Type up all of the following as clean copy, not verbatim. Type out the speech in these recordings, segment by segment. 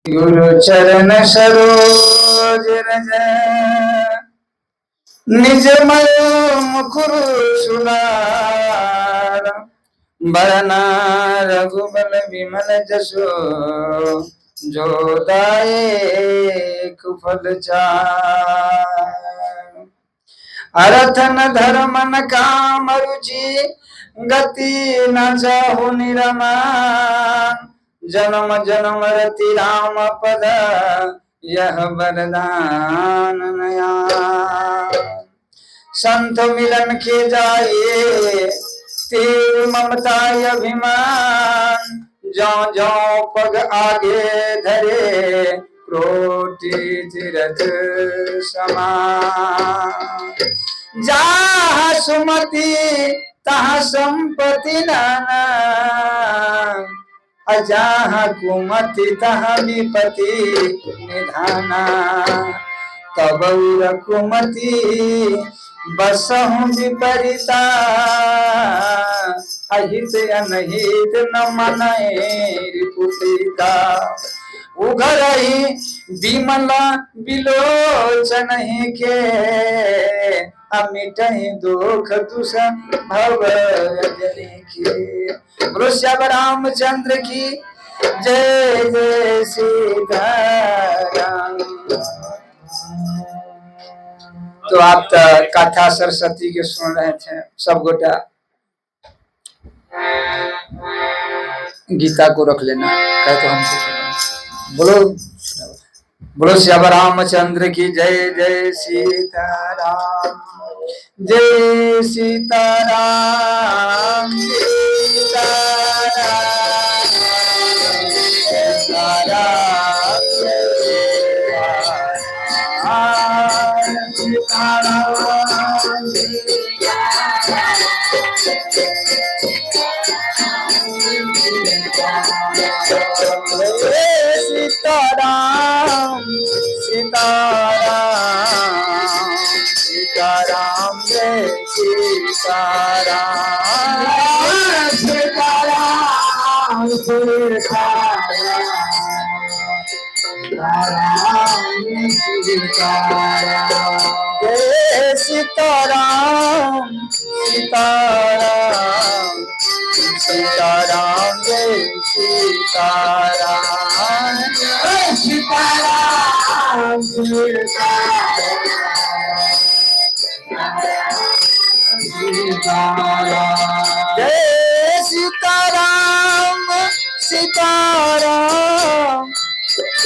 गुरु चरण सरोज रज निजमय मुकुरु सुधार बरना रघुबल विमल जसो जो दायक फल चार अर्थ न धर्म न काम रुचि गति न चाहु निरमान जन्म जन्म रति राम पद यह वरदान नया संत मिलन के जाए तेर ममता अभिमान जो जो पग आगे धरे क्रोटी तीरथ समान जहाँ सुमति तहाँ संपत्ति नाना जहाँ कुमति तहाँ विपति निधाना तब कुमति बसहु विपरीता अहित अनहित न मनए रिपुता उघरहि विमल विलोचन के अमिटहि दुख दुष भव के। श्याम रामचंद्र की जय जय सीताराम। तो आप कथा सरस्वती के सुन रहे थे, सब गोटा गीता को रख लेना कहे तो हमको बोलो बोलो श्याम रामचंद्र की जय जय सीताराम जय सीताराम सीताराम सीताराम सीताराम जय सीताराम सीताराम सीताराम सीताराम सीताराम जय सीताराम सीताराम जय सीताराम सीताराम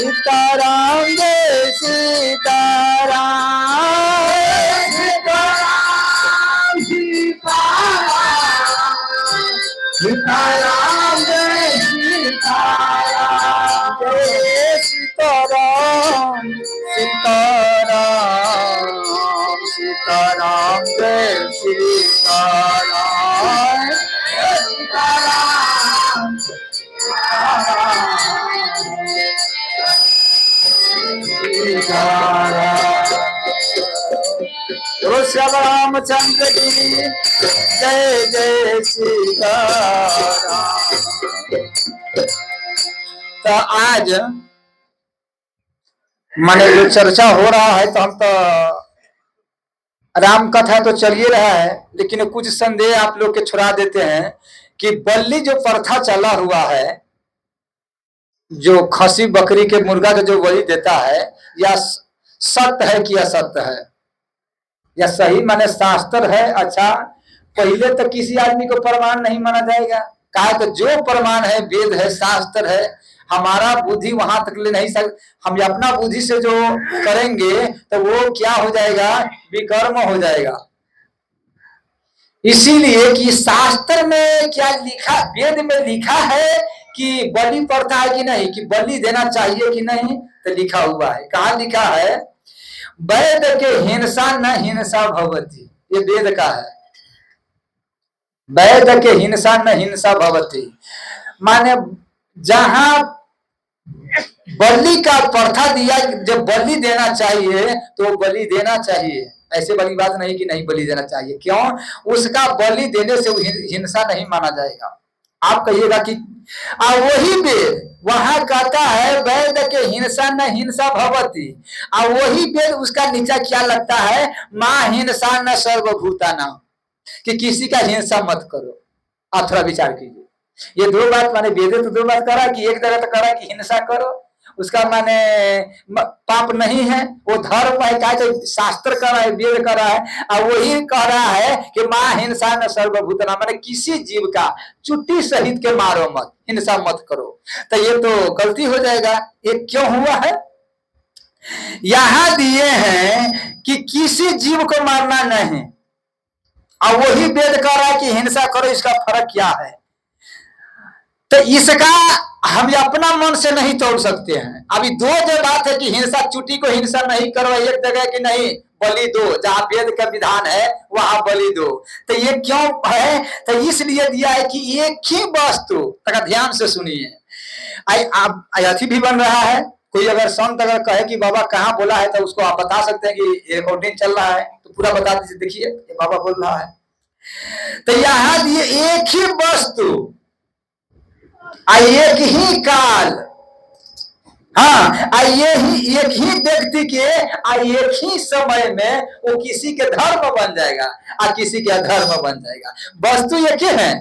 सीताराम जय सीताराम सीताराम सीताराम जय सीताराम जय सीताराम सीताराम सीताराम जय सीताराम श्याम रामचंद्र की जय जय सीताराम। तो आज माने जो चर्चा हो रहा है तो हम तो राम कथा तो चलिए रहा है, लेकिन कुछ संदेह आप लोग के छुड़ा देते हैं कि बल्ली जो प्रथा चला हुआ है, जो खसी बकरी के मुर्गा का जो बलि देता है, या सत्य है कि असत्य है, या सही माने शास्त्र है। अच्छा, पहले तो किसी आदमी को प्रमाण नहीं माना जाएगा, कहा तो जो प्रमाण है वेद है शास्त्र है, हमारा बुद्धि वहां तक ले नहीं सक, हम अपना बुद्धि से जो करेंगे तो वो क्या हो जाएगा, विकर्म हो जाएगा। इसीलिए कि शास्त्र में क्या लिखा, वेद में लिखा है कि बलि प्रथा है कि नहीं, कि बलि देना चाहिए कि नहीं, तो लिखा हुआ है। कहाँ लिखा है, वैद के हिंसा न हिंसा भवती, ये वेद का है। वैद के हिंसा न हिंसा भवती माने जहां बलि का प्रथा दिया, जब बलि देना चाहिए तो बलि देना चाहिए, ऐसे बड़ी बात नहीं कि नहीं बलि देना चाहिए। क्यों, उसका बलि देने से हिंसा नहीं माना जाएगा। आप कहिएगा कि वही वेद वहां कहता है वेद के हिंसा न हिंसा भवती, और वही वेद उसका नीचा क्या लगता है, मां हिंसा न सर्वभूता नाम, कि किसी का हिंसा मत करो। आप थोड़ा विचार कीजिए, ये दो बात माने वेदे तो दो बात करा कि एक जगह तो करा कि हिंसा करो, उसका माने पाप नहीं है, वो धर्म है, क्या शास्त्र कर रहा है, वेद कर रहा है, और वही कह रहा है कि मां हिंसा न सर्वभूतना, माने किसी जीव का चुट्टी सहित के मारो मत, हिंसा मत करो। तो ये तो गलती हो जाएगा। ये क्यों हुआ है, यहां दिए हैं कि किसी जीव को मारना नहीं, और वही वेद कह रहा है कि हिंसा करो, इसका फर्क क्या है। तो इसका हम अपना मन से नहीं तोड़ सकते हैं। अभी दो जो बात है कि हिंसा, चुटी को हिंसा नहीं करो, एक जगह कि नहीं बलि दो, जहां वेद का विधान है वहां बलि दो। तो ये क्यों है, तो इसलिए दिया है कि एक ही वस्तु, तक ध्यान से सुनिए, अथी भी बन रहा है। कोई अगर संत अगर कहे कि बाबा कहाँ बोला है, तो उसको आप बता सकते हैं कि रिकॉर्डिंग चल रहा है, तो पूरा बता दीजिए, देखिए ये बाबा बोल रहा है। तो यहां दिए एक ही वस्तु, एक ही काल, हाँ, एक ही व्यक्ति के एक ही समय में वो किसी के धर्म बन जाएगा और किसी के अधर्म बन जाएगा। वस्तु एक ही है,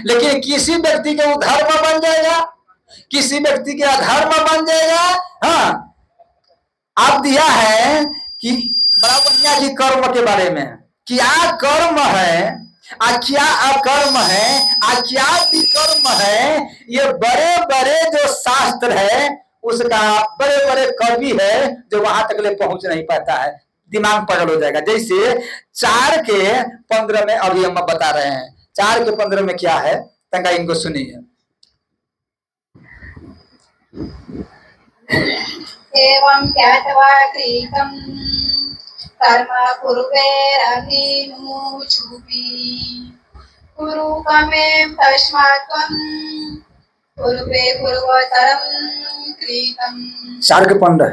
लेकिन किसी व्यक्ति के वो धर्म बन जाएगा, किसी व्यक्ति के अधर्म बन जाएगा। हाँ, आप दिया है कि बड़ा बढ़िया की कर्म के बारे में, क्या कर्म है क्या अकर्म है, क्या विकर्म है, ये बड़े बड़े जो शास्त्र है उसका बड़े बड़े कवि है जो वहां तक ले पहुंच नहीं पाता है, दिमाग पगल हो जाएगा। जैसे 4 के 15 में अभी हम बता रहे हैं, 4 के 15 में क्या है, तंगा इनको सुनिए। एवं ज्ञात्वा कृतं कर्म कुर्वेरभिमुचुपि कुरुकमें तस्मात् त्वं कुर्वे पूर्वतरं कृतं। 4 के 15,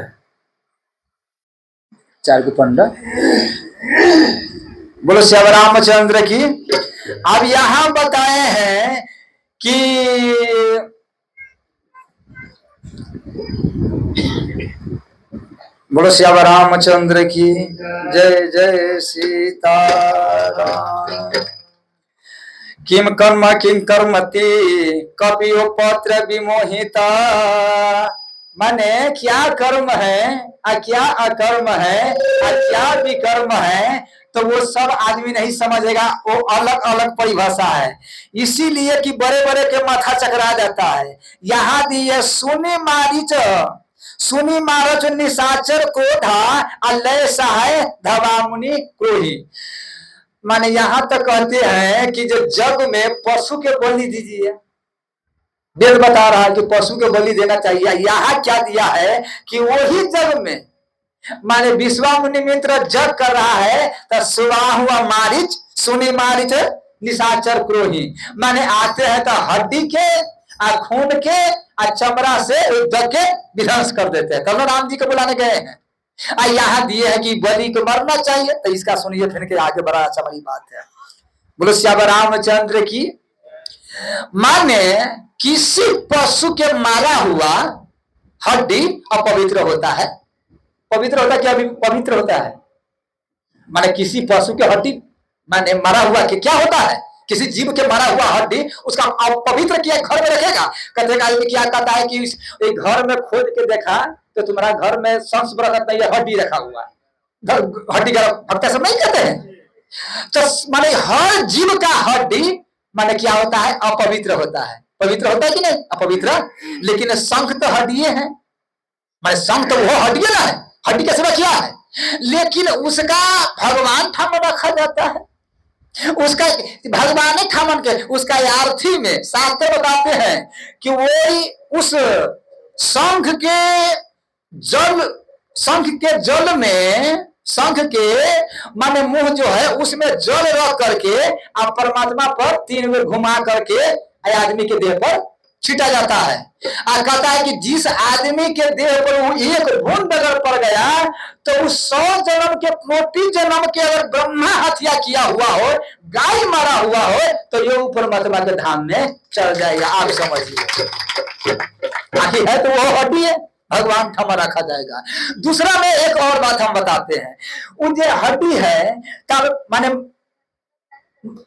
4 के 15 बोलो श्याम रामचंद्र की। अब यहां बताए हैं कि बोलो श्याम रामचंद्र की जय जय सीताराम। किम कर्मति कपियो पत्र विमोहिता, माने क्या कर्म है क्या अकर्म है क्या विकर्म है, तो वो सब आदमी नहीं समझेगा, वो अलग अलग परिभाषा है। इसीलिए कि बड़े बड़े के माथा चकरा जाता है। यहाँ दिए सुनी मारच निशाचर क्रोधा अल्लय सहाय धवामुनि क्रोही, माने यहां तक कहते हैं कि जो जग में पशु के बलि दीजिए, वेद बता रहा है कि पशु के बलि देना चाहिए। यहाँ क्या दिया है कि वही जग में माने विश्वामुनि मित्र जग कर रहा है, तो सुबह हुआ मारिच सुनी मारिच निशाचर क्रोही, माने आते हैं तो हड्डी के खून के चमड़ा से जग के विध्वंस कर देते हैं। कल राम जी को बुलाने गए हैं, यहाँ दिए है कि बलि को मरना चाहिए। तो इसका सुनिए फिर के आगे, बड़ा अच्छा बड़ी बात है। बोलो श्याम रामचंद्र की। माने किसी पशु के मारा हुआ हड्डी अपवित्र होता है, पवित्र होता है क्या पवित्र होता है, माने किसी पशु के हड्डी माने मरा हुआ कि क्या होता है, किसी जीव के मरा हुआ हड्डी उसका पवित्र किया घर में रखेगा। कहते क्या कहता है कि एक घर में खोद के देखा तो तुम्हारा घर में संस बरकत नहीं है, हड्डी रखा हुआ है, हड्डी का हत्या सब नहीं कहते हैं। तो माने हर जीव का हड्डी माने क्या होता है, अपवित्र होता है। पवित्र होता है कि नहीं, अपवित्र। लेकिन शंख तो हड्डिये है, माने शंख तो वो हड्डिये ना है, हड्डी का सेवा किया है, लेकिन उसका भगवान ठाम रखा जाता है, उसका भगवान ठामन के उसका अर्थी में शास्त्र बताते हैं कि वो उस शंख के जल में शंख के माने मुंह जो है उसमें जल रख करके आप परमात्मा पर 3 बार घुमा करके आदमी के देह पर छिटा जाता है। और कहता है कि जिस आदमी के देह पर वो एक बूंद अगर पड़ गया तो उस 100 जन्म के प्रति जन्म के अगर ब्रह्मा हत्या किया हुआ हो, गाय मारा हुआ हो, तो ये ऊपर परमात्मा के धाम में चल जाएगा। आप समझिए, आखिर है तो वो हड्डी है, भगवान क्षमा रखा जाएगा। दूसरा में एक और बात हम बताते हैं, उन जो हड्डी है तब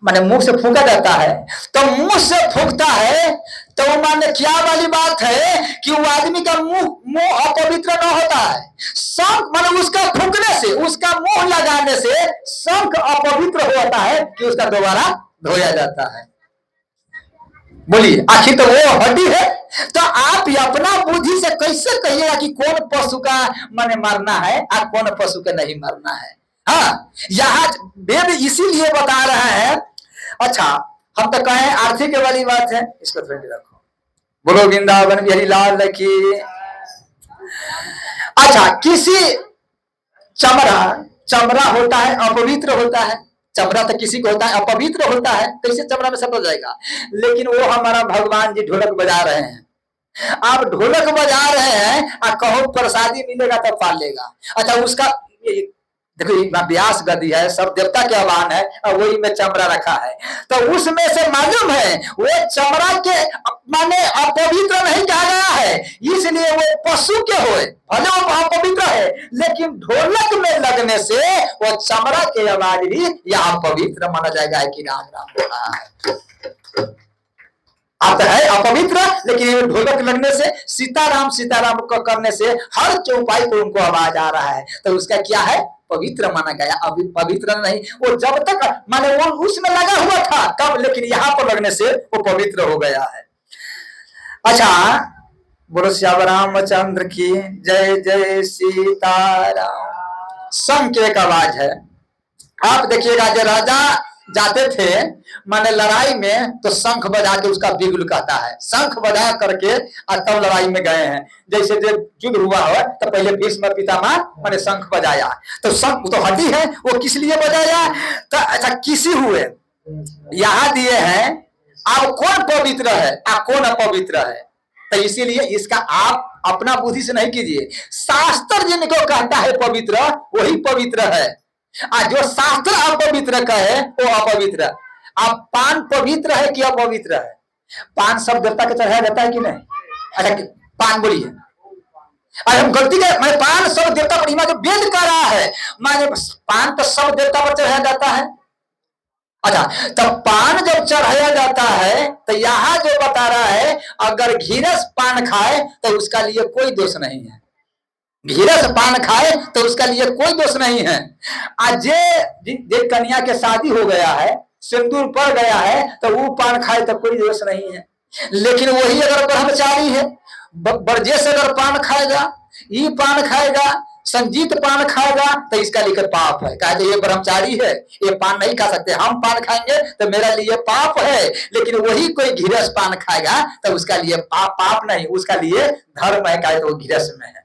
माने मुंह से फूंका जाता है, तो मुंह से फूंकता है तो माने क्या वाली बात है कि वो आदमी का मुंह अपवित्र न होता है। शंख माने उसका फूंकने से, उसका मुंह लगाने से शंख अपवित्र होता है कि उसका दोबारा धोया जाता है। बोलिए, आखिर तो वो हड्डी है। तो आप अपना बुद्धि से कैसे कहिएगा कि कौन पशु का माने मारना है और कौन पशु के नहीं मारना है। हाँ, यहाँ वेद इसीलिए बता रहा है। अच्छा, हम तो कहें आर्थिक वाली बात है, इसको थोड़ी रखो। बोलो वृंदावन बिहारी लाल की। अच्छा, किसी चमड़ा होता है अपवित्र होता है, चमड़ा तो किसी को होता है अपवित्र होता है, कैसे चमड़ा में सब हो जाएगा। लेकिन वो हमारा भगवान जी ढोलक बजा रहे हैं, आप ढोलक बजा रहे हैं और कहो प्रसादी मिलेगा तो पा लेगा। अच्छा, उसका देखो व्यास गति है, सब देवता के आह्वान है और वही में चमड़ा रखा है, तो उसमें से मालूम है वो चमड़ा के माने अपवित्र नहीं कहा गया है, इसलिए वो पशु के होए भले वो अपवित्र है, लेकिन ढोलक में लगने से वो चमड़ा के आवाज भी यहाँ पवित्र माना जाएगा कि राम राम हो रहा है। आप है अपवित्र, लेकिन ढोलक लगने से सीताराम को करने से हर चौपाई पर उनको आवाज आ रहा है, तो उसका क्या है, पवित्र माना गया। अभी पवित्र नहीं, वो जब तक माने वो उसमें लगा हुआ था तब, लेकिन यहाँ पर लगने से वो पवित्र हो गया है। अच्छा, बोलो श्याम रामचंद्र की जय जय सीताराम। शंख एक आवाज है। आप देखिएगा जो राजा जाते थे माने लड़ाई में, तो शंख बजा के उसका बिगुल कहता है, शंख बजा करके और तब लड़ाई में गए हैं। जैसे जब युद्ध हुआ हो तो पहले भीष्म पितामह माने शंख बजाया, तो शंख तो हड्डी है, वो किस लिए बजाया। तो अच्छा, किसी हुए यहाँ दिए हैं, अब कौन पवित्र है और कौन अपवित्र है, तो इसीलिए इसका आप अपना बुद्धि से नहीं कीजिए। शास्त्र जिनको कहता है पवित्र वही पवित्र है, और जो शास्त्र अपवित्र कहे वो अपवित्र। अब पान पवित्र है कि अपवित्र है। पान सब देवता के चढ़ाया जाता है कि नहीं। अच्छा, पान बोलिए, अरे हम गलती कर, मैं पान सब देवता पर, जो वेद कर रहा है माने पान तो सब देवता पर चढ़ाया जाता है। अच्छा, तब पान जब चढ़ाया जाता है तो यहाँ जो बता रहा है, अगर घीरस पान खाए तो उसका लिए कोई दोष नहीं है, घीरस पान खाए तो उसका लिए कोई दोष नहीं है। आज जे कन्या के शादी हो गया है, सिंदूर पड़ गया है, तो वो पान खाए तो कोई दोष नहीं है। लेकिन वही अगर ब्रह्मचारी है, ब्रजेश अगर पान खाएगा, ये पान खाएगा, संजीत पान खाएगा, तो इसका लिए पाप है। कहा ये ब्रह्मचारी है, ये पान नहीं खा सकते, हम पान खाएंगे तो मेरा लिए पाप है। लेकिन वही कोई घीरस पान खाएगा तो उसका लिए पाप नहीं, उसका लिए धर्म है, कहा तो वो घीरस में है।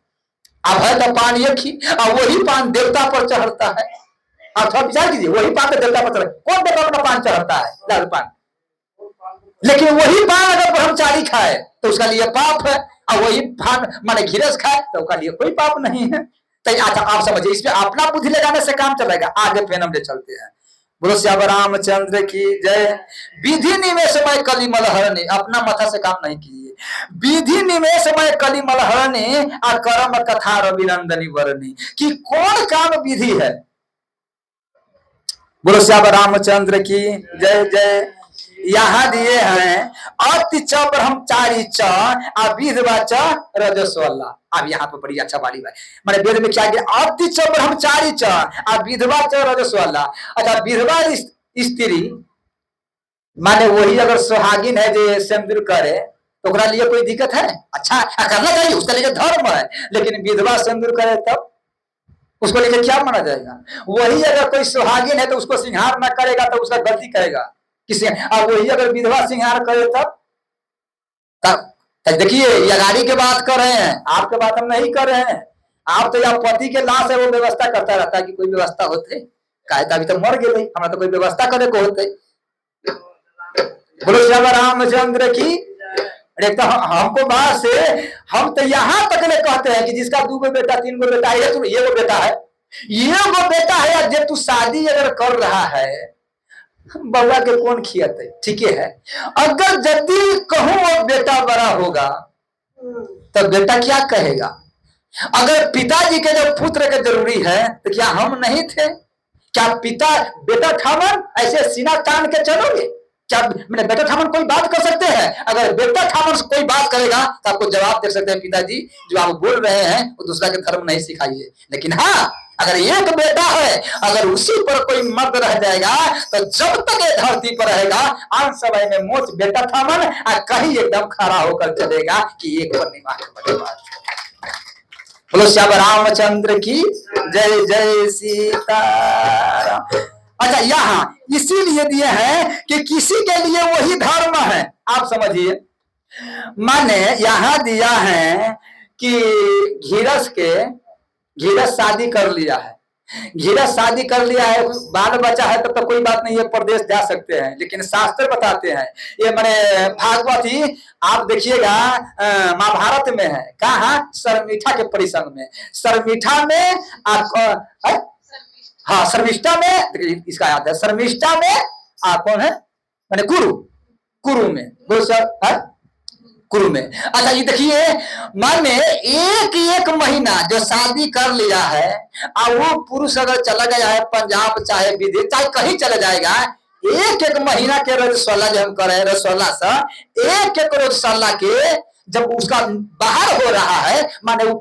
अब है तो पान एक ही, और वही पान देवता पर चढ़ता है। आप थोड़ा विचार कीजिए, वही पान तो देवता पर चढ़ता है। कौन देवता पर पान चढ़ता है, लाल पान। लेकिन वही पान अगर ब्रह्मचारी खाए तो उसका लिए पाप है, और वही पान माने घीरस खाए तो उसका लिए कोई पाप नहीं है। तो आप समझिए, इसमें अपना बुद्धि लगाने से काम चलेगा। आगे फिर हम ले चलते हैं। बोलो श्याम रामचंद्र की जय। विधि निमेषमय कलिमल हरणे, अपना माथा से काम नहीं कीजिए। विधि निमेषमय कलिमल हरणे और कर्म कथा रविनंदनी वरणी, कि कौन काम विधि है। बोलो श्याम रामचंद्र की जय जय। यहाँ दिए हैं अति च ब्रह्मचारी च विधवा च रजस्वला। अब यहाँ पर बड़ी अच्छा वाली बात, मैंने वेद में क्या किया, अति च ब्रह्मचारी च विधवा च रजस्वला। अच्छा, विधवा स्त्री माने वही अगर सुहागिन है जो सिंदूर करे तो उसका लिए कोई दिक्कत है, अच्छा करना चाहिए, उसका लिए धर्म है। लेकिन विधवा सिंदूर करे तब उसको लेकर क्या माना जाएगा। वही अगर कोई सुहागिन है तो उसको सिंहार न करेगा तो उसका गलती करेगा किसी, और वही अगर विधवा सिंहार करे तब देखिए, ये गाड़ी के बात कर रहे हैं, आपके बात हम नहीं कर रहे हैं। आप तो या पति के लाश है वो व्यवस्था करता रहता है कि कोई व्यवस्था होते, कहे अभी तो मर गए, हमारा तो कोई व्यवस्था करे को होते। बोलो श्याम रामचंद्र की। अरे तो हमको बाहर से हम तो यहां तक ले कहते हैं कि जिसका 2 गो बेटा 3 गो बेटा है, ये वो बेटा है, ये वो बेटा है, जब तू शादी अगर कर रहा है बउआ के कौन खियाते, ठीक है। अगर यदि कहूं वो बेटा बड़ा होगा तो बेटा क्या कहेगा? अगर पिताजी के जब पुत्र के जरूरी है तो क्या हम नहीं थे? क्या पिता बेटा ठामन ऐसे सीना तान के चलोगे? क्या मैंने बेटा ठामन कोई बात कर सकते हैं? अगर बेटा ठामन से कोई बात करेगा तो आपको जवाब दे सकते हैं, पिताजी जो आप बोल रहे हैं वो दूसरा के धर्म नहीं सिखाइए। लेकिन हाँ, अगर एक बेटा है, अगर उसी पर कोई मर्द रह जाएगा तो जब तक ये धरती पर रहेगा आन समय में मोच बेटा ठामन और कहीं एकदम खड़ा होकर चलेगा कि एक पर निवास। बोलो श्याम रामचंद्र की जय जय सीताराम। अच्छा, यहाँ इसीलिए दिए हैं कि किसी के लिए वही धर्म है, आप समझिए। माने यहाँ दिया है कि घीरस शादी कर लिया है, घीरस शादी कर लिया है, बाल बच्चा है तब तो कोई बात नहीं है, प्रदेश जा सकते हैं। लेकिन शास्त्र बताते हैं, ये मैंने भागवत ही आप देखिएगा महाभारत में है, कहा शर्मिष्ठा के परिसंग में, शर्मिष्ठा में हाँ शर्मिष्ठा में, इसका याद है, शर्मिष्ठा में कौन है, मैंने कुरु में, बोलो सर कुरु में। अच्छा ये देखिए, माने एक महीना जो शादी कर लिया है और वो पुरुष अगर चला गया है पंजाब चाहे विदेश चाहे कहीं चला जाएगा, एक महीना के रोजशाला जो हम कर रहे हैं, रोजशाला सा एक रोजशाला के जब उसका बाहर हो रहा है, माने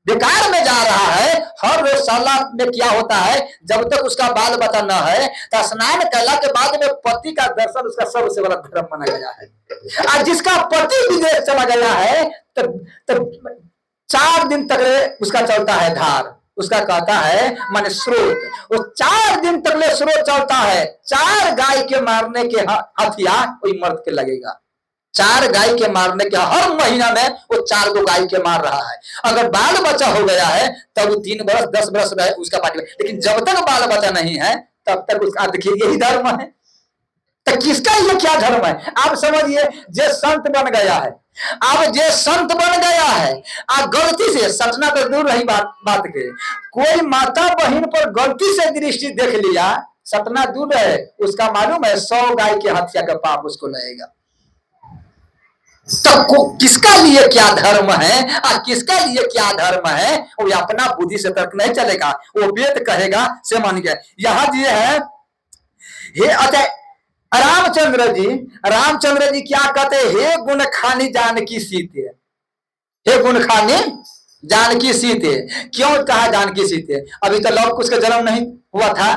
बेकार में जा रहा है। हर रोजशाला में क्या होता है, जब तक उसका बाल बच्चा न है तो स्नान करने के बाद में पति का दर्शन उसका सबसे बड़ा धर्म माना गया है। और जिसका पति विदेश चला गया है तो 4 दिन तक उसका चलता है धार, उसका कहता है माने स्रोत, वो 4 दिन तक स्रोत चलता है। 4 गाय के मारने के हथियार कोई मर्द के लगेगा, 4 गाय के मारने के हर महीना में वो 4 गो गाय के मार रहा है। अगर बाल बच्चा हो गया है तब वो 3 बरस 10 बरस रहे उसका पार्टी, लेकिन जब तक बाल बच्चा नहीं है तब तक उसका, देखिए यही धर्म है। तो किसका ये क्या धर्म है? आप समझिए, जे संत बन गया है, अब जे संत बन गया है आप गलती से, सटना तो दूर रही बात के, कोई माता बहन पर गलती से दृष्टि देख लिया, सटना दूर है, उसका मालूम है 100 गाय के हत्या का पाप उसको लगेगा। तो किसका लिए क्या धर्म है और किसका लिए क्या धर्म है, वो अपना बुद्धि से तर्क नहीं चलेगा, वो वेद कहेगा से मान गया। यहां दिए है, हे अच्छा रामचंद्र जी क्या कहते, हे गुण खानी जानकी सीते, हे गुण खानी जानकी सीते। क्यों कहा जानकी सीते? अभी तो लव कुश का जन्म नहीं हुआ था,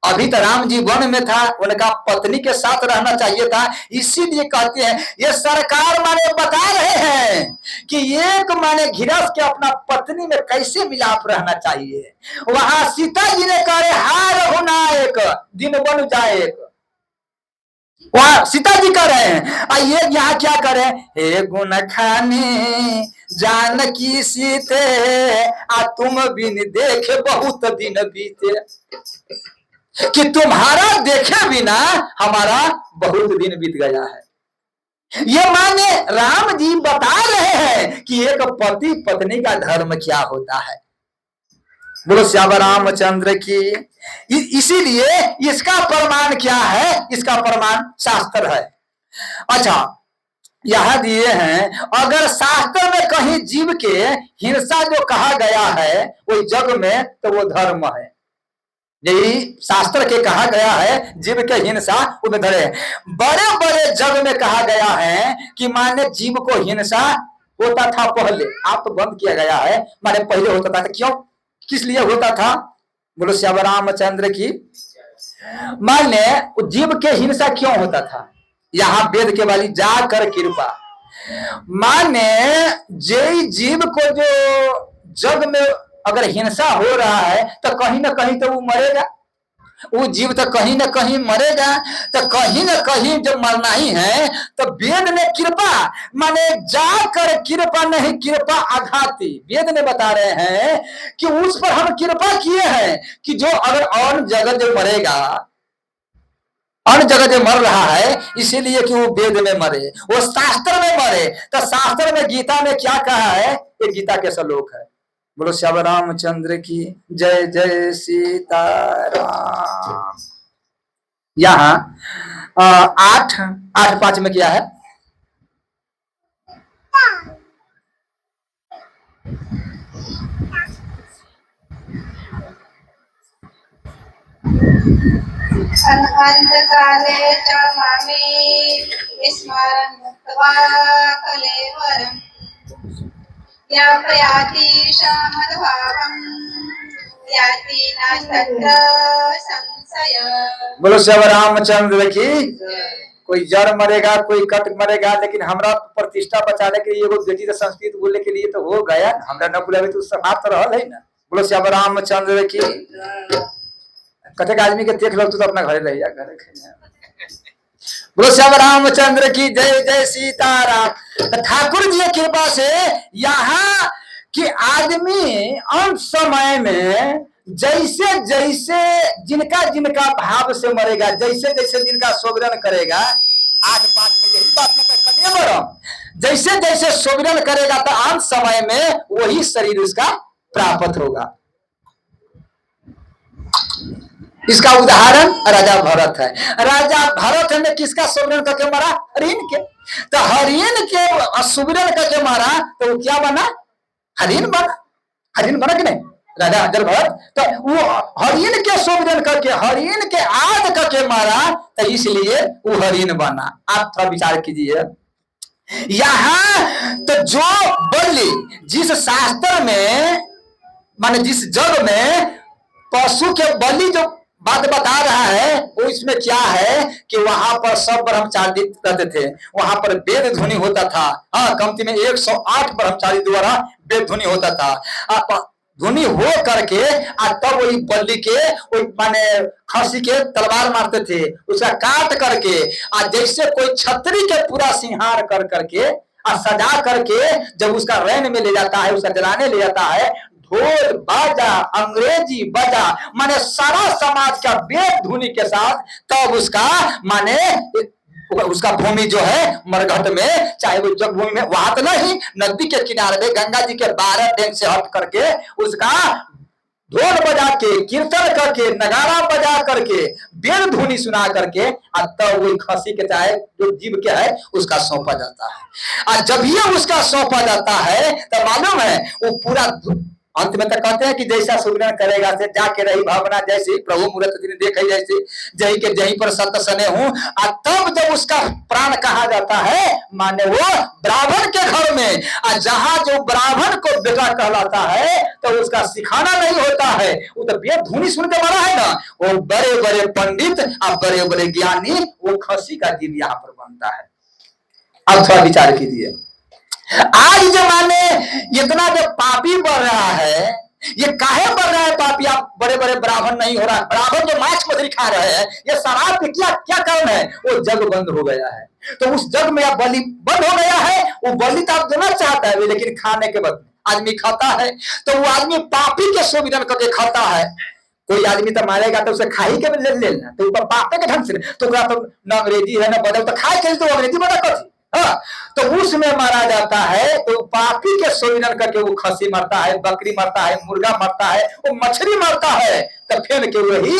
अभी तो राम जी वन में था, उनका पत्नी के साथ रहना चाहिए था, इसीलिए कहते हैं ये सरकार माने बता रहे हैं कि एक माने घिरस के अपना पत्नी में कैसे मिलाप रहना चाहिए। वहां सीता जी ने कहे हार होना एक दिन बन जाए, वहां सीता जी कह रहे हैं, आइए यहाँ क्या करें, हे गुण खानी जानकी सीते आ तुम बिन देखे बहुत दिन बीते, कि तुम्हारा देखे बिना हमारा बहुत दिन बीत गया है। ये माने राम जी बता रहे हैं कि एक पति पत्नी का धर्म क्या होता है। बोलो श्याम रामचंद्र की। इसीलिए इसका प्रमाण क्या है, इसका प्रमाण शास्त्र है। अच्छा यहां दिए हैं, अगर शास्त्र में कहीं जीव के हिंसा जो कहा गया है वो जग में, तो वो धर्म है। यही शास्त्र के कहा गया है जीव के हिंसा उन्हें धरे। बड़े बड़े जग में कहा गया है कि माने जीव को हिंसा होता था पहले, आप तो बंद किया गया है, माने पहले होता था। क्यों, किस लिए होता था? बोलो श्याम रामचंद्र की। माने जीव के हिंसा क्यों होता था, यहाँ वेद के वाली जाकर कृपा, माने जय जीव को जो जग में अगर हिंसा हो रहा है तो कहीं ना कहीं तो वो मरेगा, वो जीव तो कहीं ना कहीं मरेगा, तो कहीं ना कहीं जब मरना ही है तो वेद ने कृपा माने जाकर कृपा नहीं, कृपा आघाती, वेद ने बता रहे हैं कि उस पर हम कृपा किए हैं कि जो अगर और जगह जो मरेगा, अन्य जगह जो मर रहा है इसीलिए कि वो वेद में मरे, वो शास्त्र में मरे। तो शास्त्र में गीता में क्या कहा है, ये गीता के श्लोक है। बोलो श्याम रामचंद्र की जय, जय सीताराम। यहाँ 8:8:5 में क्या है, अंधकाले च मामे स्मरन् मुक्त्वा कलेवरम् याति मद्भावम् याति नास्तत्र संशय। बोलो श्याम रामचंद्र की। कोई जड़ मरेगा, कोई कट मरेगा, लेकिन हमरा प्रतिष्ठा बचाने के लिए एगो बेटी तो संस्कृत बोलने के लिए तो हो गया, हमरा न बुलावे तो समाप्त रहल है ना। बोलो श्याम रामचंद्र की। कथे आदमी के देख लो तो अपना घरे रह जा, घर बोलो श्याम रामचंद्र की जय, जय सीताराम। तो ठाकुर जी की कृपा से यहाँ कि आदमी अंत समय में जैसे जैसे जिनका जिनका भाव से मरेगा, जैसे जैसे जिनका सोवरन करेगा, 8:5 में यही बात में कटे बरम, जैसे जैसे सोवरन करेगा तो अंत समय में वही शरीर उसका प्राप्त होगा। इसका उदाहरण राजा भरत है। राजा भरत ने किसका सुमिरन करके मारा, हरिण के। तो हरिण के सुमिरन करके मारा तो वो क्या बना, हरिण बना। हरिण बना कि नहीं राजा भरत, तो वो हरिण के सुमिरन करके, हरिण के आद करके मारा, तो इसलिए वो हरिण बना। आप थोड़ा विचार कीजिए यहाँ। तो जो बलि जिस शास्त्र में माने जिस जग में पशु के बलि जो बात बता रहा है, वो इसमें क्या है कि वहां पर सब ब्रह्मचारी रहते थे, वहां पर वेद ध्वनि होता था। हाँ, कमती में 108 ब्रह्मचारी द्वारा वेद ध्वनि होता था। ध्वनि हो करके तब वही बलि के माने खसी के तलवार मारते थे, उसका काट करके जैसे कोई छतरी के पूरा सिंहार कर करके सजा करके जब उसका रैन में ले जाता है, उसका जलाने ले जाता है, ढोल बाजा अंग्रेजी बजा माने सारा समाज का वेद धुनी के साथ, तब उसका माने उसका भूमि जो है मरघट में, चाहे वो जग भूमि में, वहां तो नहीं, नदी के किनारे में गंगा जी के 12 डेंग से हट करके उसका ढोल बजा के, कीर्तन करके, नगारा बजा करके, वेद धुनी सुना करके तब वही खसी के चाहे जो जीव के है उसका सौंपा जाता है। और जब ये उसका सौंपा जाता है तो मालूम है वो पूरा अंत में तो कहते हैं कि जैसा सुमिरन करेगा से जाके रही भावना, जैसे प्रभु मूर्त देखे जैसे जही के जहीं पर सत सने हूं। तब जब उसका प्राण कहा जाता है माने वो ब्राह्मण के घर में, जहां जो ब्राह्मण को बेटा कहलाता है तो उसका सिखाना नहीं होता है, वो तो वेद धुनी सुन के बड़ा है ना। वो बड़े बड़े पंडित और बड़े बड़े ज्ञानी वो खसी का जीव यहाँ पर बनता है। अब थोड़ा विचार कीजिए, आज जमाने इतना जो पापी बढ़ रहा है, ये काहे बढ़ रहा है पापी? आप बड़े बड़े ब्राह्मण नहीं हो रहा, ब्राह्मण जो मांस मछली खा रहे हैं, ये शराब के क्या क्या कारण है? वो जग बंद हो गया है। तो उस जग में अब बलि बंद हो गया है, वो बलि तो आप देना चाहता है लेकिन खाने के बाद आदमी खाता है, तो वो आदमी पापी के सुमिरन करके खाता है। कोई आदमी तो मारेगा तो उसे खाई के ले लेना, तो पापे के ढंग से तो न अंग्रेजी है न बदल, तो खाए के तो अंग्रेजी बना कथी। हाँ, तो उसमें मारा जाता है, तो पापी के सुमिरन करके वो खसी मरता है, बकरी मरता है, मुर्गा मरता है, वो मछली मरता है, तो फिर के वही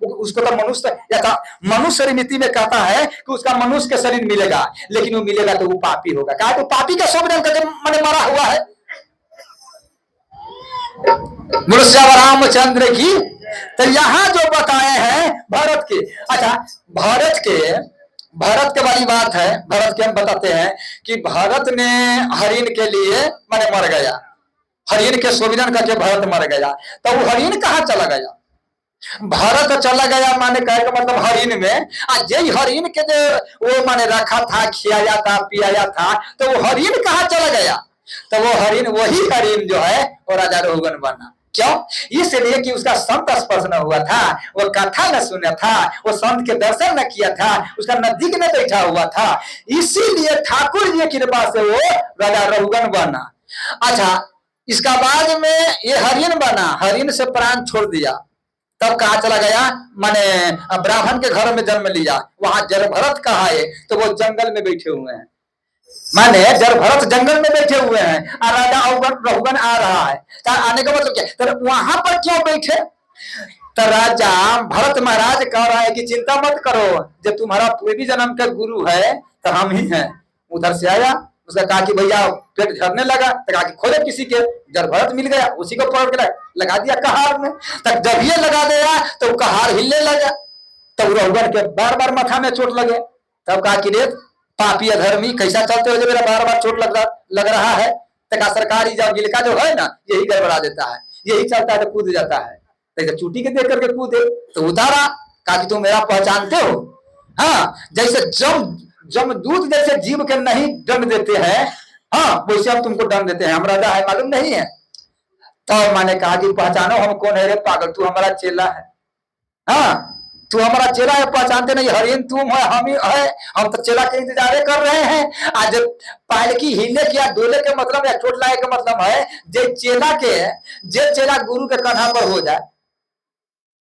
उसको तो मनुष्य या था मनुष्य रीति में कहता है कि उसका मनुष्य के शरीर मिलेगा, लेकिन वो मिलेगा तो वो पापी होगा। कहा तो पापी का सुमिरन करके मैंने मरा हुआ है। मनुष्य रामचंद्र की। तो यहाँ जो बताए हैं भरत के, अच्छा भरत के वाली बात है। भरत के हम बताते हैं कि भरत ने हरिण के लिए मैंने मर गया, हरिण के सुमिरन करके भरत मर गया, तो वो हरिण कहाँ चला गया? भरत चला गया माने कहे का मतलब हरिण में, जय हरिण के जो वो माने रखा था, खियाया था, पियाया था, तो वो हरिण कहाँ चला गया? तो वो हरिण वही हरिण जो है वो राजा रोगन बना। क्यों? इसलिए कि उसका संत स्पर्श न हुआ था, वो कथा न सुना था, वो संत के दर्शन न किया था, उसका नजदीक न बैठा हुआ था, इसीलिए ठाकुर जी की कृपा से वो राजा रघुगन बना। अच्छा, इसका बाद में ये हरिण बना, हरिण से प्राण छोड़ दिया, तब कहा चला गया, माने ब्राह्मण के घर में जन्म लिया। वहां जरभरत कहा है, तो वो जंगल में बैठे हुए हैं। माने जरभरत जंगल में बैठे हुए हैं और राजा रहुगन आ रहा है। आने का मतलब क्या, तो वहां पर क्यों बैठे? तो राजा भरत महाराज कह रहा है कि चिंता मत करो, जब तुम्हारा पूर्वी जन्म का गुरु है तो हम ही हैं। उधर से आया, उसका कहा कि भैया पेट झड़ने लगा, तो कहा कि खोले किसी के, जरभरत मिल गया, उसी को पकड़ के लगा दिया कहार में। तब जब ये लगा दिया तो कहार हिलने लगा, तब रहुगन के बार बार माथा में चोट लगे। तब कहा कि रे पापी अधर्मी, कैसा चलते हो जो मेरा बार बार चोट लग रहा है? तो कहा सरकारी गिलका जो है ना, यही गड़बड़ा देता है, यही चलता है तो कूद जाता है। तो चूटी के देख करके कूदे तो उतारा, कहा कि तुम मेरा पहचानते हो? हाँ, जैसे जमदूत जैसे जीव के नहीं दंड देते हैं, हाँ वैसे हम तुमको दंड देते हैं, हम राजा है मालूम नहीं है? तो मैंने कहा कि पहचानो हम कौन है रे पागल, तू हमारा चेला है। हाँ, तू हमारा चेला है, पहचानते नहीं? हरिन तुम है, हम ही है, हम तो चेला के इंतजार कर रहे हैं। आज पायल की हिले के या डोले के मतलब या चोट लाए के मतलब है, जे चेला गुरु के कन्हा पर हो जाए,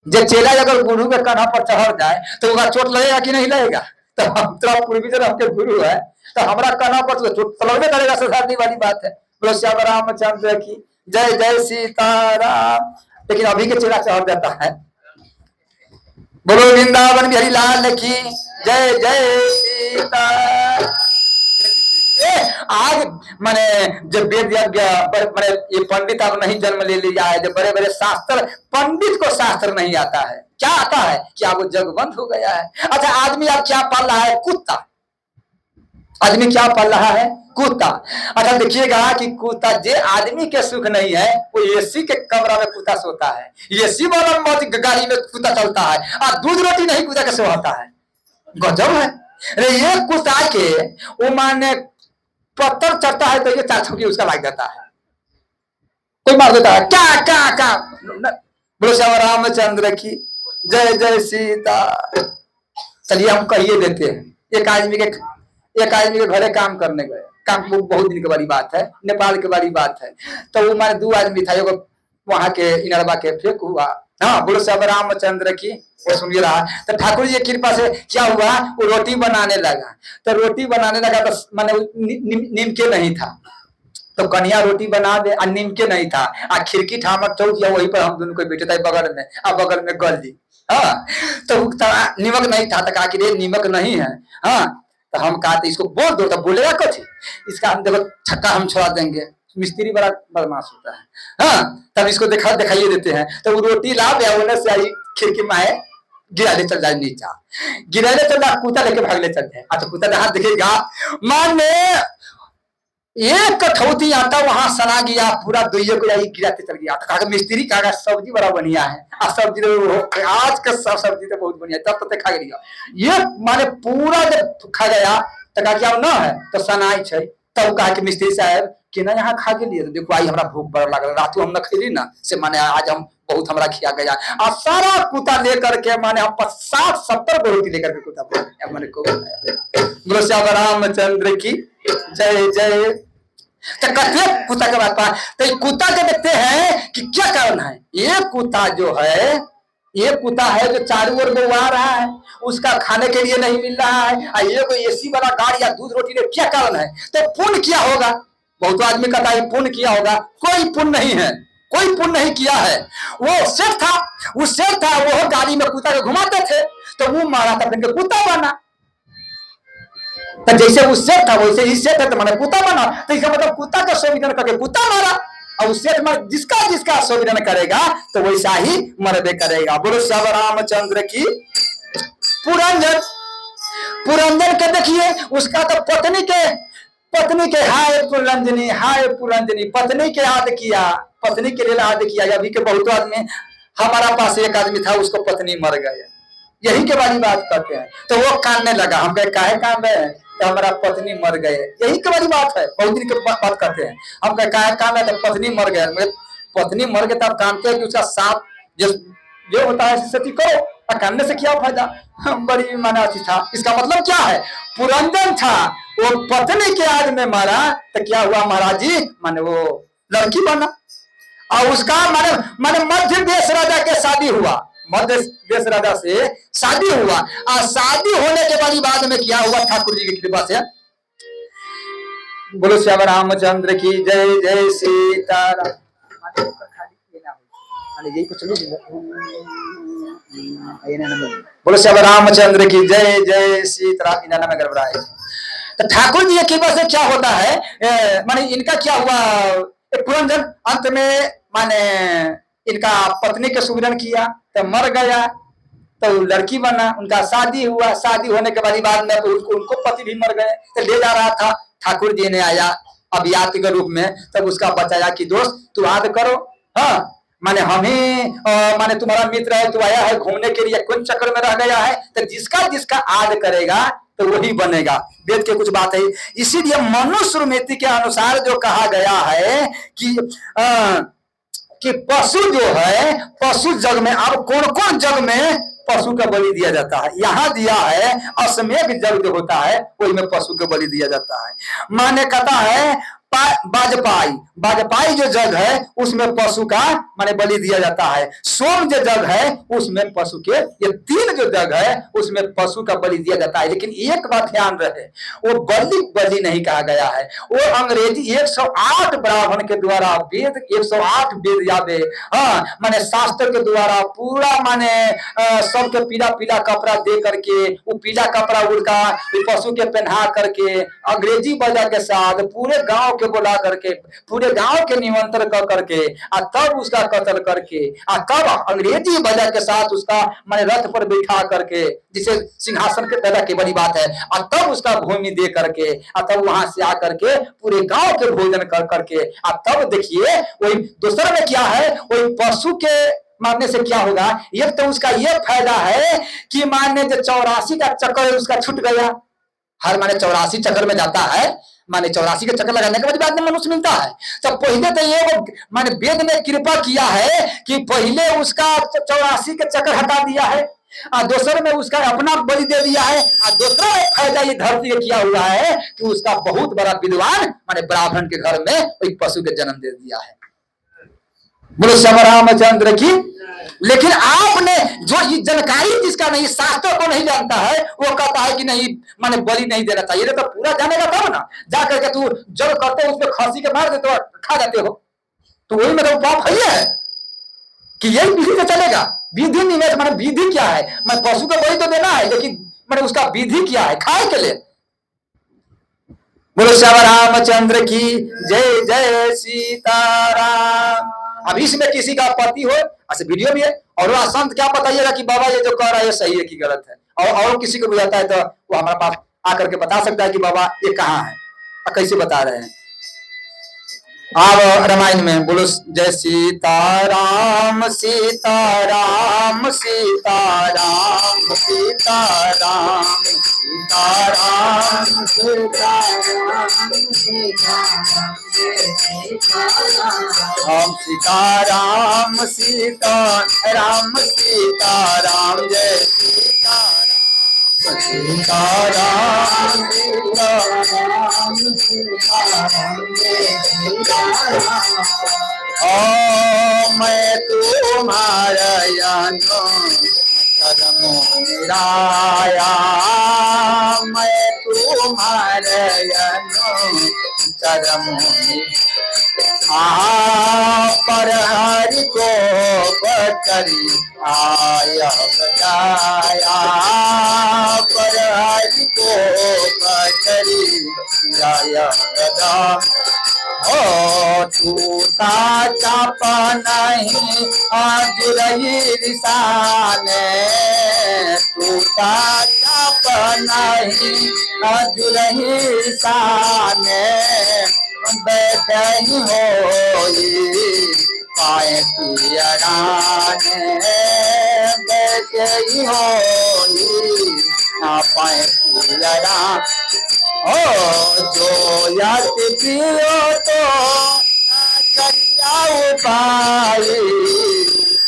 जे चेला अगर गुरु के कन्हा पर चढ़ जाए तो वहां चोट लगेगा कि नहीं लगेगा? तो हम तेरा पूर्वी जन्म के गुरु है, तो हमारा कन्हा पर तो चोट लगने करेगा, साधारण वाली बात है। बोलो श्याम रामचंद्र की जय, जय सीताराम। लेकिन अभी के चेला चढ़ जाता है। बोलो वृंदावन बिहारी लाल की जय, जय सीता। आज माने जब वेद माने ये पंडित अब नहीं जन्म ले लिया है, जब बड़े बड़े शास्त्र, पंडित को शास्त्र नहीं आता है, क्या आता है? क्या वो जगबंद हो गया है? अच्छा, आदमी अब क्या पाल रहा है? कुत्ता। आदमी क्या पाल रहा है? कुत्ता। अच्छा देखिएगा कि कुत्ता, जे आदमी के सुख नहीं है, वो एसी के कमरा में कुत्ता सोता है, एसी वाला गाड़ी में कुत्ता चलता है, और दूध रोटी नहीं कुत्ता के सोता है। गजब है। अरे ये कुत्ता के वो माने पत्थर चढ़ता है तो ये चाचू की उसका लाग जाता है, कोई मार देता है, क्या क्या क्या। बोलो श्याम रामचंद्र की जय, जय सीता। चलिए हम कहिए देते हैं, एक आदमी के घरे काम करने गए, काम बहुत दिन के बड़ी बात है, नेपाल के बड़ी बात है। तो वो माने 2 आदमी था, एगो वहां के इनरवा के फेंक हुआ। हाँ, बोलो श्याम रामचंद्र की। वो सुनिए रहा, तो ठाकुर जी की कृपा से क्या हुआ, वो रोटी बनाने लगा। तो रोटी बनाने लगा तो माने नीमके नहीं था, तो कन्या रोटी बना दे, और नीमके नहीं था, आ खिड़की ठामक चौक या वहीं पर हम दोनों को बैठे थे बगल में, अब बगल में गली। हाँ, तो नीमक नहीं था, तो कहा कि रे नीमक नहीं है। हाँ, तो हम कहा इसको बोल दो, तो बोलेगा कथी, इसका हम देखो छक्का हम छोड़ा देंगे। मिस्त्री बड़ा बदमाश होता है। हाँ, तब इसको दिखाइए देते हैं। तो वो रोटी ला बेवने से आई खिड़की में गिराने चल जाए, नीचा गिराने चल जाए, कुत्ता लेके भागने चल जाए। अच्छा, कुत्ता हाथ दिखेगा, माने एक कठौती आटा वहां सना गया, पूरा दुइये को गिराते चल गया। तो कहा मिस्त्री कहा सब्जी बड़ा बढ़िया है, सब्जी तो आज का सब्जी तो बहुत बढ़िया, तब तो खा गया। ये माने पूरा जब खा गया तो कहा क्या ना है, तो सनाई है। तब कहा कि मिस्त्री साहब कि ना यहाँ खा के लिए, तो देखो आई हमारा भूख बड़ा लग रहा, रातू हम न खेली ना से, माने आज हम बहुत हमारा खिया गया। और सारा कुत्ता लेकर के माने हम 60-70 रोटी लेकर के कुत्ता मैंने को बोलो श्याम रामचंद्र की जय, जय। तो कहते कुत्ता के बात पर, तो कुत्ता के देखते हैं कि क्या कारण है। ये कुत्ता जो है, ये कुत्ता है जो चारों ओर गवा रहा है, उसका खाने के लिए नहीं मिल रहा है, और ये कोई एसी वाला गाड़ी या दूध रोटी ले, क्या कारण है? तो पुण्य किया होगा। बहुत आदमी कहता है पुण्य किया होगा, कोई पुण्य नहीं है, कोई पुण्य नहीं किया है। वो सेठ था, वो गाड़ी में कुत्ता को घुमाते थे, तो वो मारा था, फिर कुत्ता बना। तो जैसे वो सेठ था वैसे ही सेठ है, तो मैंने कुत्ता बना। तो इसका मतलब कुत्ता का संविधान करके कुत्ता मारा, और सेठ में जिसका संविधान करेगा तो वैसा ही मरबे करेगा। बोलो श्याम रामचंद्र की। पुरंजन के देखिए, उसका तो पत्नी के हाय पुरंजनी, पत्नी के याद किया, पत्नी के लिए याद किया। अभी के बहुत आदमी, हमारा पास एक आदमी था, उसको पत्नी मर गया, यही के बारी बात करते हैं। तो वो कानने लगा, हम कहे काहे कान रहे हैं, तो हमारा पत्नी मर गए, यही के बारी बात है। बहुत दिन के बात करते हैं, हम कहे काहे कान रहे, तो पत्नी मर गए। पत्नी मर गए तब कानते हैं कि उसका सांप जो होता है सती करो, और कानने से क्या फायदा, बड़ी माना था। इसका मतलब क्या है, पुरंजन था, वो पत्नी के याद में मारा, तो क्या हुआ महाराज जी, माने वो लड़की बना। और उसका माने मध्य देश राजा के शादी हुआ, मध्य देश राजा से शादी हुआ। और शादी होने के बाद में क्या हुआ, ठाकुर जी की कृपा से, बोलो श्याम रामचंद्र की जय, जय सीताराम। बोलो श्याम रामचंद्र की जय, जय सीताराम। इनाना में गड़बड़ाए। तो ठाकुर जी की कृपा से क्या होता है, माने इनका क्या हुआ, पुरंजन अंत में माने इनका पत्नी के सुमिरन किया तो मर गया, तो लड़की बना, उनका शादी हुआ। शादी होने के बाद में तो उनको पति भी मर गए। तो ले जा रहा था, ठाकुर जी ने आया अभियात के रूप में, तब उसका बताया कि दोस्त तू याद करो, हाँ माने हम ही माने तुम्हारा मित्र है, तू आया है घूमने के लिए, कौन चक्कर में रह गया है, तो जिसका जिसका आद करेगा तो वही बनेगा। वेद के कुछ बात है, इसीलिए मनुस्मृति के अनुसार जो कहा गया है कि पशु जो है, पशु जग में, अब कौन कौन जग में पशु का बलि दिया जाता है, यहाँ दिया है अश्वमेध जग जो होता है वही में पशु का बलि दिया जाता है। माने कहता है बाजपाई, बाजपाई जो जग है उसमें पशु का माने बलि दिया जाता है। सोम जो जग है उसमें पशु के, ये तीन जो जग है उसमें पशु का बलि दिया जाता है। लेकिन एक बात ध्यान रहे, वो बलि नहीं कहा गया है, वो अंग्रेजी 108 ब्राह्मण के द्वारा वेद 108 वेद यादे, हाँ माने शास्त्र के द्वारा पूरा माने सबके पीला पीला कपड़ा दे करके, वो पीला कपड़ा उड़का पशु के पहना करके, अंग्रेजी बजा के साथ पूरे गांव के बुला करके, पूरे गांव के निमंत्रण कर करके, और तब उसका कत्ल करके, और तब अंग्रेजी बजा के साथ उसका माने रथ पर बैठा करके, जिसे सिंहासन के पैदा की बड़ी बात है, और तब उसका भूमि दे करके, और तब वहां से आकर के पूरे गांव के भोजन कर करके, और तब देखिए वही दूसरा में क्या है, वही पशु के मारने से क्या होगा, एक तो उसका ये फायदा है कि माने जो 84 का चक्कर उसका छूट गया। हर माने 84 चक्कर में जाता है, माने 84 के चक्कर लगाने के बाद में मनुष्य मिलता है। तो पहले तो ये माने वेद ने कृपा किया है कि पहले उसका 84 के चक्कर हटा दिया है, और दूसरे में उसका अपना बलि दे दिया है, और दूसरा फायदा ये धरती किया हुआ है कि उसका बहुत बड़ा विद्वान माने ब्राह्मण के घर में एक पशु के जन्म दे दिया है। बोलो श्याम रामचंद्र की। लेकिन आपने जो ये जानकारी जिसका नहीं, शास्त्र को नहीं जानता है, वो कहता है कि नहीं माने बलि नहीं देना चाहिए। तो पूरा जानेगा तब ना, जाकर के तू जब करते हो उसमें खसी के मार देते हो, खा जाते हो, तो वही मतलब पाप है कि यही विधि से चलेगा। विधि निवेश माने विधि क्या है, मैं पशु को बलि तो देना है, लेकिन मैंने उसका विधि क्या है, खाए के लिए। बोलो श्याम रामचंद्र की जय, जय सीताराम। अब इसमें किसी का पति हो, ऐसे वीडियो भी है, और वह संत क्या बताइएगा कि बाबा ये जो कह रहा है ये सही है कि गलत है, और किसी को बुझाता है तो वो हमारे पास आकर के बता सकता है कि बाबा ये कहाँ है और कैसे बता रहे हैं। अब रामायण में बोलो जय सीताराम, सीताराम, सीताराम, सीताराम, सीताराम, सीताराम, सीताराम, सीताराम, सीताराम, जय सीताराम, सीताराम, सीताराम, सीताराम, ओ मैं तुम्हारा कर्म निराया, मैं तुम्हारे कर्म पर हरि को पकड़ी आया बजाया, पर हरि को पकड़ी आया बजा। ओ टूटा चापा नहीं आज रही रिसाने, टूटा चापा नहीं आज रही रिसाने, बैठे होई पाए पियराने, बैठे होई पाए पियरा। ओ जो याद पियो तो करिया उपाय,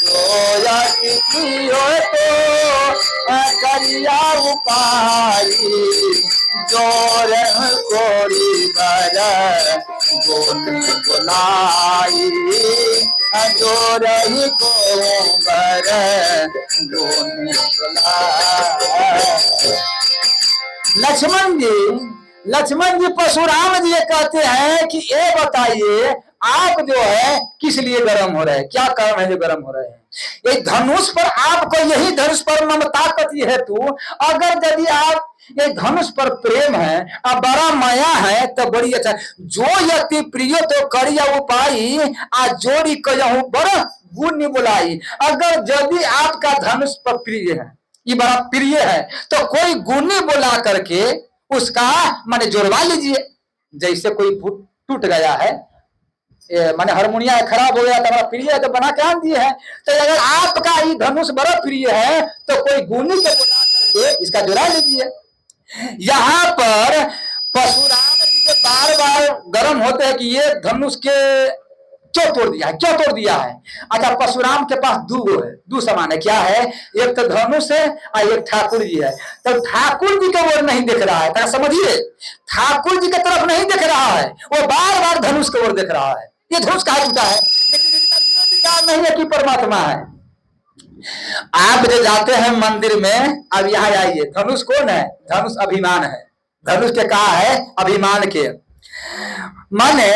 जो याद पियो तो करिया उपाय, जोर कोरी बर गोद बुलाई, जो रही को बर गोनी बुलाए। लक्ष्मण जी परशुराम जी ये कहते हैं कि ये बताइए आप जो है किस लिए गर्म हो रहे हैं, क्या कारण है जो गर्म हो रहे हैं? ये धनुष पर आपको, यही धनुष पर ममता कथी है तू, अगर यदि आप ये धनुष पर प्रेम है और बड़ा माया है तो बड़ी अच्छा। जो यति प्रिय तो करिया उपाई आ जोड़ी कहूं बड़ा गुण नहीं बुलाई। अगर यदि आपका धनुष पर प्रिय है, ये बड़ा प्रिय है, तो कोई गुणी बुला करके उसका माने जोड़वा लीजिए। जैसे कोई टूट गया है, माने हारमोनिया खराब हो गया तो बड़ा प्रिय है तो बना के आन दिए है। तो अगर आपका ये धनुष बड़ा प्रिय है तो कोई गुणी को बुला करके इसका जोड़ा लीजिए। यहाँ पर परशुराम जी के बार बार गर्म होते हैं कि ये धनुष के क्यों तोड़ दिया है, क्यों तोड़ दिया है? अच्छा, परशुराम के पास दो सामान है। क्या है? एक तो धनुष है और एक ठाकुर जी है। तो ठाकुर जी का ओर नहीं देख रहा है, तो समझिए ठाकुर जी की तरफ नहीं देख रहा है, वो बार बार धनुष की ओर देख रहा है। ये धनुष कहा टूटा है, लेकिन इनका ये विचार नहीं है कि परमात्मा है। आप जो जाते हैं मंदिर में, अब यहाँ आइए, धनुष कौन है? धनुष अभिमान है। धनुष के कहा है? अभिमान के माने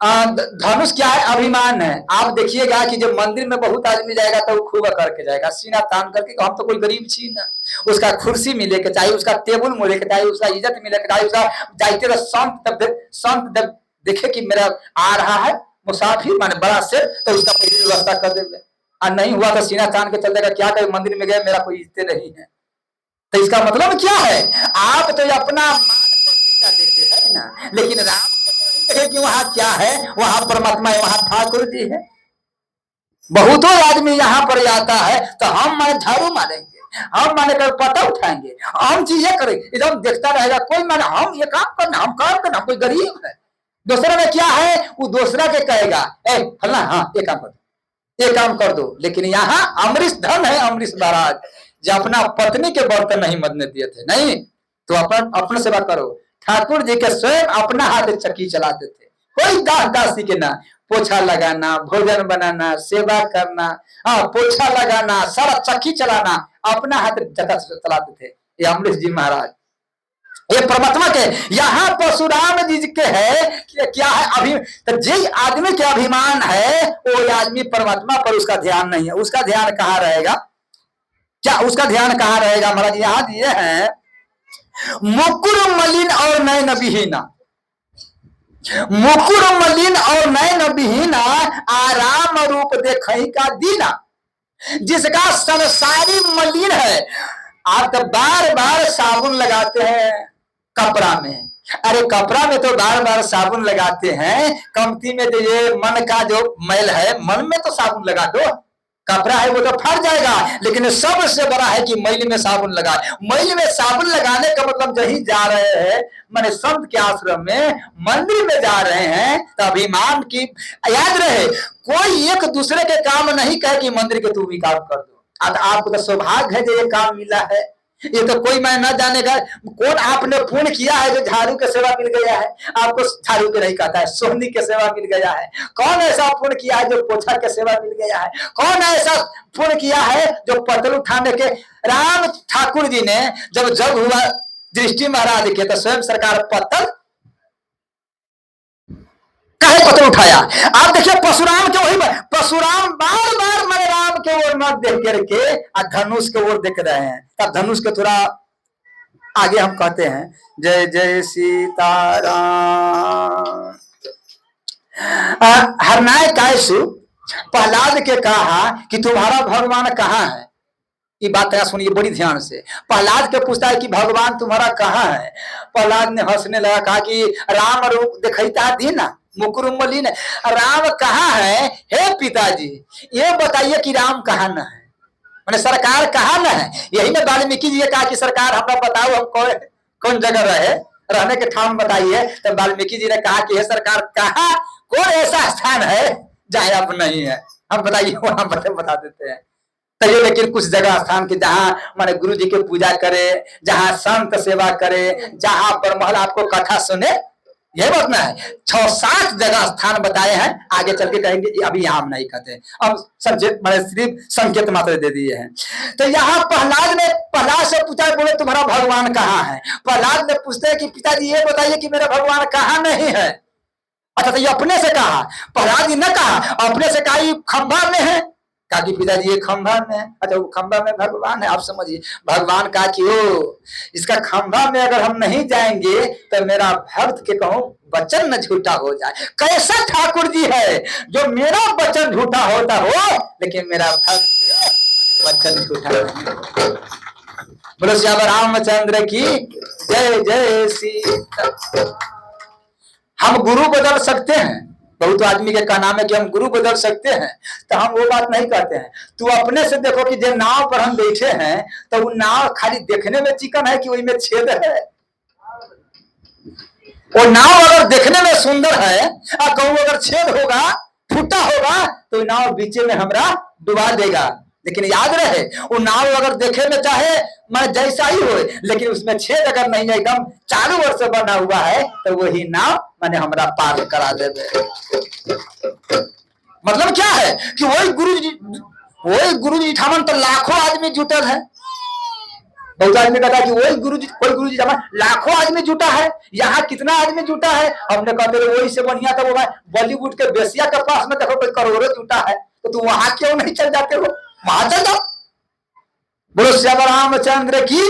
धनुष क्या है? अभिमान है। आप देखिएगा कि जब मंदिर में बहुत आदमी जाएगा तो वो खूब करके जाएगा, सीना तान करके, हम तो कोई गरीब छी ना, उसका कुर्सी मिले के चाहिए, उसका टेबल मिले के चाहिए, उसका इज्जत मिले के चाहिए, उसका जाते तो संत देखे कि मेरा आ रहा है मुसाफिर माने बड़ा से, तो उसका पहले व्यवस्था कर देंगे। और नहीं हुआ तो सीना तान के चल देगा, क्या करे मंदिर में गए, मेरा कोई इज्जत नहीं है। तो इसका मतलब क्या है? आप तो अपना मान प्रतिष्ठा देते हैं ना, लेकिन राम कि वहां क्या है? वहां परमात्मा है, वहां ठाकुर जी है। बहुतों आदमी यहाँ पर आता है तो हम माने झाड़ू मारेंगे, हम माने कर पता उठाएंगे, हम चीजें करेंगे, एकदम देखता रहेगा कोई माने हम ये काम करना, हम काम करना, कोई गरीब है। दूसरा में क्या है? वो दूसरा के कहेगा ए फलना, हाँ ये काम कर दो, ये काम कर दो। लेकिन यहाँ अमरीश धन है, अमरीश महाराज जो अपना पत्नी के बर्तन नहीं मजने दिए थे, नहीं तो अपना सेवा करो। ठाकुर जी के स्वयं अपना हाथ चक्की चलाते थे, कोई दास दासी के ना, पोछा लगाना, भोजन बनाना, सेवा करना, हाँ पोछा लगाना, सारा चक्की चलाना अपना हाथ चलाते थे ये अमरीश जी महाराज। ये परमात्मा के यहाँ परशुराम जी के है कि क्या है? अभी तो जिस आदमी के अभिमान है वो आदमी परमात्मा पर उसका ध्यान नहीं है। उसका ध्यान कहाँ रहेगा? क्या उसका ध्यान कहाँ रहेगा? महाराज यहाँ दिए हैं, मुकुर मलिन और नयन विहीना, मुकुर मलिन और नयन विहीना, आराम रूप देखई का दीना। जिसका संसारी मलिन है, आप तो बार बार साबुन लगाते हैं कपड़ा में, अरे कपड़ा में तो बार बार साबुन लगाते हैं, कमती में तो ये मन का जो मैल है, मन में तो साबुन लगा दो, कपड़ा है वो तो फट जाएगा। लेकिन सबसे बड़ा है कि मैल में साबुन लगाए। मैल में साबुन लगाने का मतलब जही जा रहे हैं माने संत के आश्रम में, मंदिर में जा रहे हैं, तो अभिमान की याद रहे, कोई एक दूसरे के काम नहीं कहे कि मंदिर के तू भी काम कर दो। अब आपको तो सौभाग्य है जो ये काम मिला है, ये तो कोई मैं न जानेगा कौन आपने पुण्य किया है जो झाड़ू के सेवा मिल गया है। आपको झाड़ू के नहीं कहता है, सोहनी के सेवा मिल गया है। कौन ऐसा पुण्य किया है जो पोछा के सेवा मिल गया है? कौन ऐसा पुण्य किया है जो पतल उठाने के? राम ठाकुर जी ने जब जग हुआ दृष्टि महाराज के, तो स्वयं सरकार पतल काहे पतल उठाया? आप देखिए परशुराम के वही परशुराम बार बार मेरे राम के ओर मत देख करके धनुष के ओर देख रहे हैं। तब धनुष के थोड़ा आगे हम कहते हैं, जय जय सीताराम। हरनाय कायसु प्रहलाद के कहा कि तुम्हारा भगवान कहाँ है? ये बात है, सुनिए बड़ी ध्यान से। प्रहलाद के पूछता है कि भगवान तुम्हारा कहाँ है? प्रहलाद ने हंसने लगा, कहा कि राम रूप दिखता दीना मुकुर मलिन, राम कहाँ है? हे पिताजी ये बताइए कि राम कहाँ न है, मैंने सरकार कहाँ न है? यही में वाल्मीकि जी ने कहा कि सरकार हमरा बताओ हम कौन जगह रहने के ठाम बताइए। तो वाल्मीकि जी ने कहा कि हे सरकार कहाँ, कौन ऐसा स्थान है जहाँ आप नहीं है, हम बताइए, वहां बता देते हैं। तो ये लेकिन कुछ जगह स्थान के जहाँ माने गुरु जी के पूजा करे, जहाँ संत सेवा करे, जहाँ पर महल आपको कथा सुने, यही बात ना है। 6-7 जगह स्थान बताए हैं, आगे चल के कहेंगे अभी यहाँ हम नहीं कहते, अब सब्जेक्ट मैंने सिर्फ संकेत मात्र दे दिए हैं। तो यहाँ प्रहलाद से पूछा, बोले तुम्हारा भगवान कहाँ है? प्रहलाद ने पूछते हैं कि पिताजी ये बताइए कि मेरा भगवान कहाँ नहीं है। अच्छा, तो ये अपने से कहा, प्रहलाद जी ने कहा, अपने से कहा ये खंभा में है, कहा कि पिताजी ये खंभा में है। अच्छा, वो खंभा में भगवान है, आप समझिए। भगवान कहा कि ओ इसका खंभा में अगर हम नहीं जाएंगे तो मेरा भक्त के कहूं वचन न झूठा हो जाए। कैसा ठाकुर जी है जो मेरा वचन झूठा होता हो लेकिन मेरा भक्त वचन झूठा नहीं। बोलो श्याम रामचंद्र की जय जय सीता। हम गुरु बदल सकते हैं, बहुत आदमी के का नाम है कि हम गुरु बदल सकते हैं, तो हम वो बात नहीं कहते हैं। तू अपने से देखो कि जो नाव पर हम बैठे हैं तो वो नाव खाली देखने में चिकन है कि वही में छेद है। वो नाव अगर देखने में सुंदर है और कहूँ अगर छेद होगा, फूटा होगा, तो नाव बीचे में हमरा डुबा देगा। लेकिन याद रहे, वो नाव अगर देखे में चाहे मैं जैसा ही हो, लेकिन उसमें छेद अगर नहीं है, एकदम चारों ओर से बना हुआ है, तो वही नाव मैंने हमरा पार करा देवे। मतलब क्या है कि वही गुरु जी ठामन तो लाखों आदमी जुटल है। बहुत आदमी कहता है कि वही गुरु जी लाखों आदमी जुटा है। यहाँ कितना आदमी जुटा है? हमने कहते थे वही से बढ़िया था वो बॉलीवुड के बेसिया के पास में देखो कोई करोड़ों जुटा है, तो तुम वहां क्यों नहीं चल जाते हो? वहां चल जाओ। बोलो श्याम रामचंद्र की।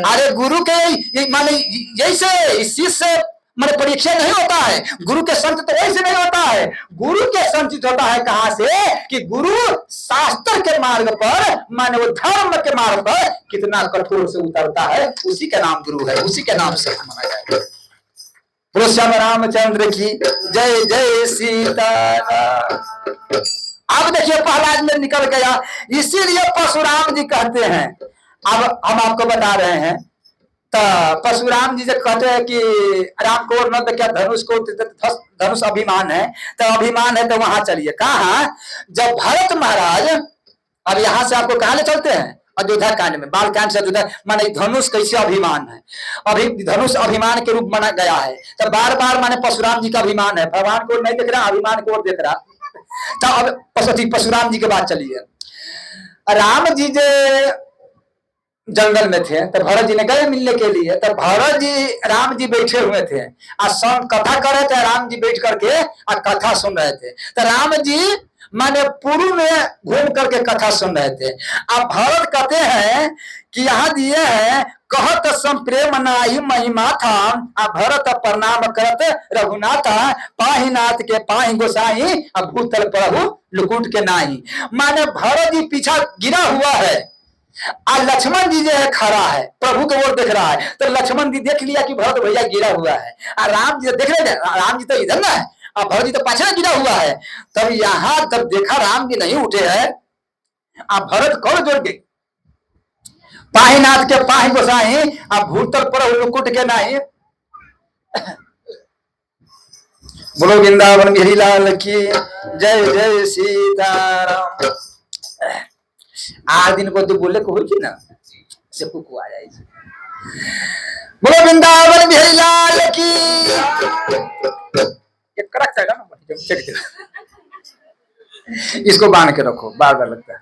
अरे गुरु के माने जैसे इस चीज से माने परीक्षा नहीं होता है। गुरु के संत तो वैसे नहीं होता है। गुरु के संचित होता है कहां से कि गुरु शास्त्र के मार्ग पर माने वो धर्म के मार्ग पर कितना कठोर से उतरता है, उसी का नाम गुरु है, उसी के नाम से माना जाएगा। बोलो श्याम रामचंद्र की जय जय सीताराम। अब देखिए प्रहलाद में निकल गया, इसीलिए परशुराम जी कहते हैं। अब हम आपको बता रहे हैं, तो परशुराम जी से कहते हैं कि राम को न तो क्या धनुष को, धनुष अभिमान है, तो अभिमान है तो वहां चलिए। कहा जब भरत महाराज, अब यहां से आपको कहां ले चलते हैं? अयोध्या कांड में, बाल कांड से अयोध्या माने धनुष कैसे अभिमान है, अभी धनुष अभिमान के रूप माना गया है। तो बार बार माने परशुराम जी का अभिमान है, भगवान को नहीं देख रहा, अभिमान को देख रहा। तो अब परशुराम जी के बात चलिए। राम जी जो जंगल में थे तो भरत जी ने गए मिलने के लिए, तो भरत जी राम जी बैठे हुए थे और संग कथा कर रहे थे। राम जी बैठ करके और कथा सुन रहे थे। तो राम जी माने पूर्व में घूम करके कथा सुन रहे थे। अब भरत कहते हैं कि यहाँ दिए हैं, कहत संप्रेम नाहि महिमा था, भरत प्रणाम करत रघुनाथा, पाही नाथ के पाही गोसाई, भूतल प्रभु लुकुट के नाही। माने भरत जी पीछा गिरा हुआ है और लक्ष्मण जी जो है खड़ा है, प्रभु की ओर देख रहा है। तो लक्ष्मण जी देख लिया कि भरत भैया गिरा हुआ है, और राम जी देख रहे, राम जी तो इधर ना है और भरत जी तो पाछे गिरा हुआ है। तब यहाँ जब देखा राम जी नहीं उठे हैं, आप भरत कौन जोड़ गए, पाहीनाथ के पाही गोसाई, अब भूतल पर लुकुट के नाही। बोलो वृंदावन बिहारी लाल की जय जय सीताराम। आज दिन को तो बोले को हो ना से कुकु आ जाए। बोलो वृंदावन बिहारी लाल की। ये करेक्ट है ना, इसको बांध के रखो, बार बार लगता है।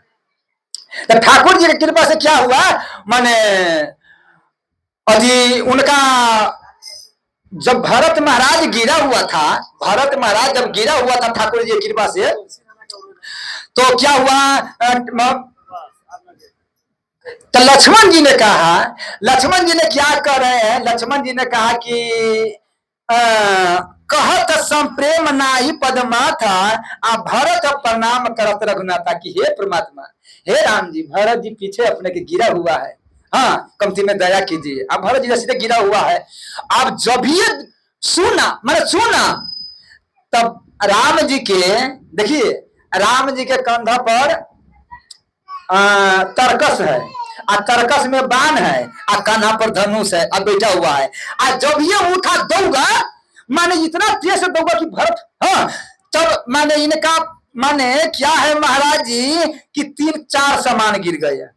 तो ठाकुर जी की कृपा से क्या हुआ, माने अजी उनका जब भरत महाराज गिरा हुआ था, भरत महाराज जब गिरा हुआ था ठाकुर जी की कृपा से, तो क्या हुआ, तो लक्ष्मण जी ने कहा, लक्ष्मण जी ने क्या कर रहे हैं, लक्ष्मण जी ने कहा कि कहत संप्रेम नाही पदमाथा, भरत प्रणाम करत रघुनाथा, की हे परमात्मा, हे राम जी, भरत जी पीछे अपने के गिरा हुआ है, हाँ कमती में दया कीजिए। अब भरत जी सीधे गिरा हुआ है। अब जब ये सुना, मैंने सुना, तब राम जी के, देखिए राम जी के कंधा पर तरकस है, और तरकस में बाण है, और कान्हा पर धनुष है, और बैठा हुआ है। और जब ये उठा दौड़ा, माने इतना तेज से दौड़ा कि भरत, हाँ तब माने इनका माने क्या है महाराज जी कि 3-4 सामान गिर गए।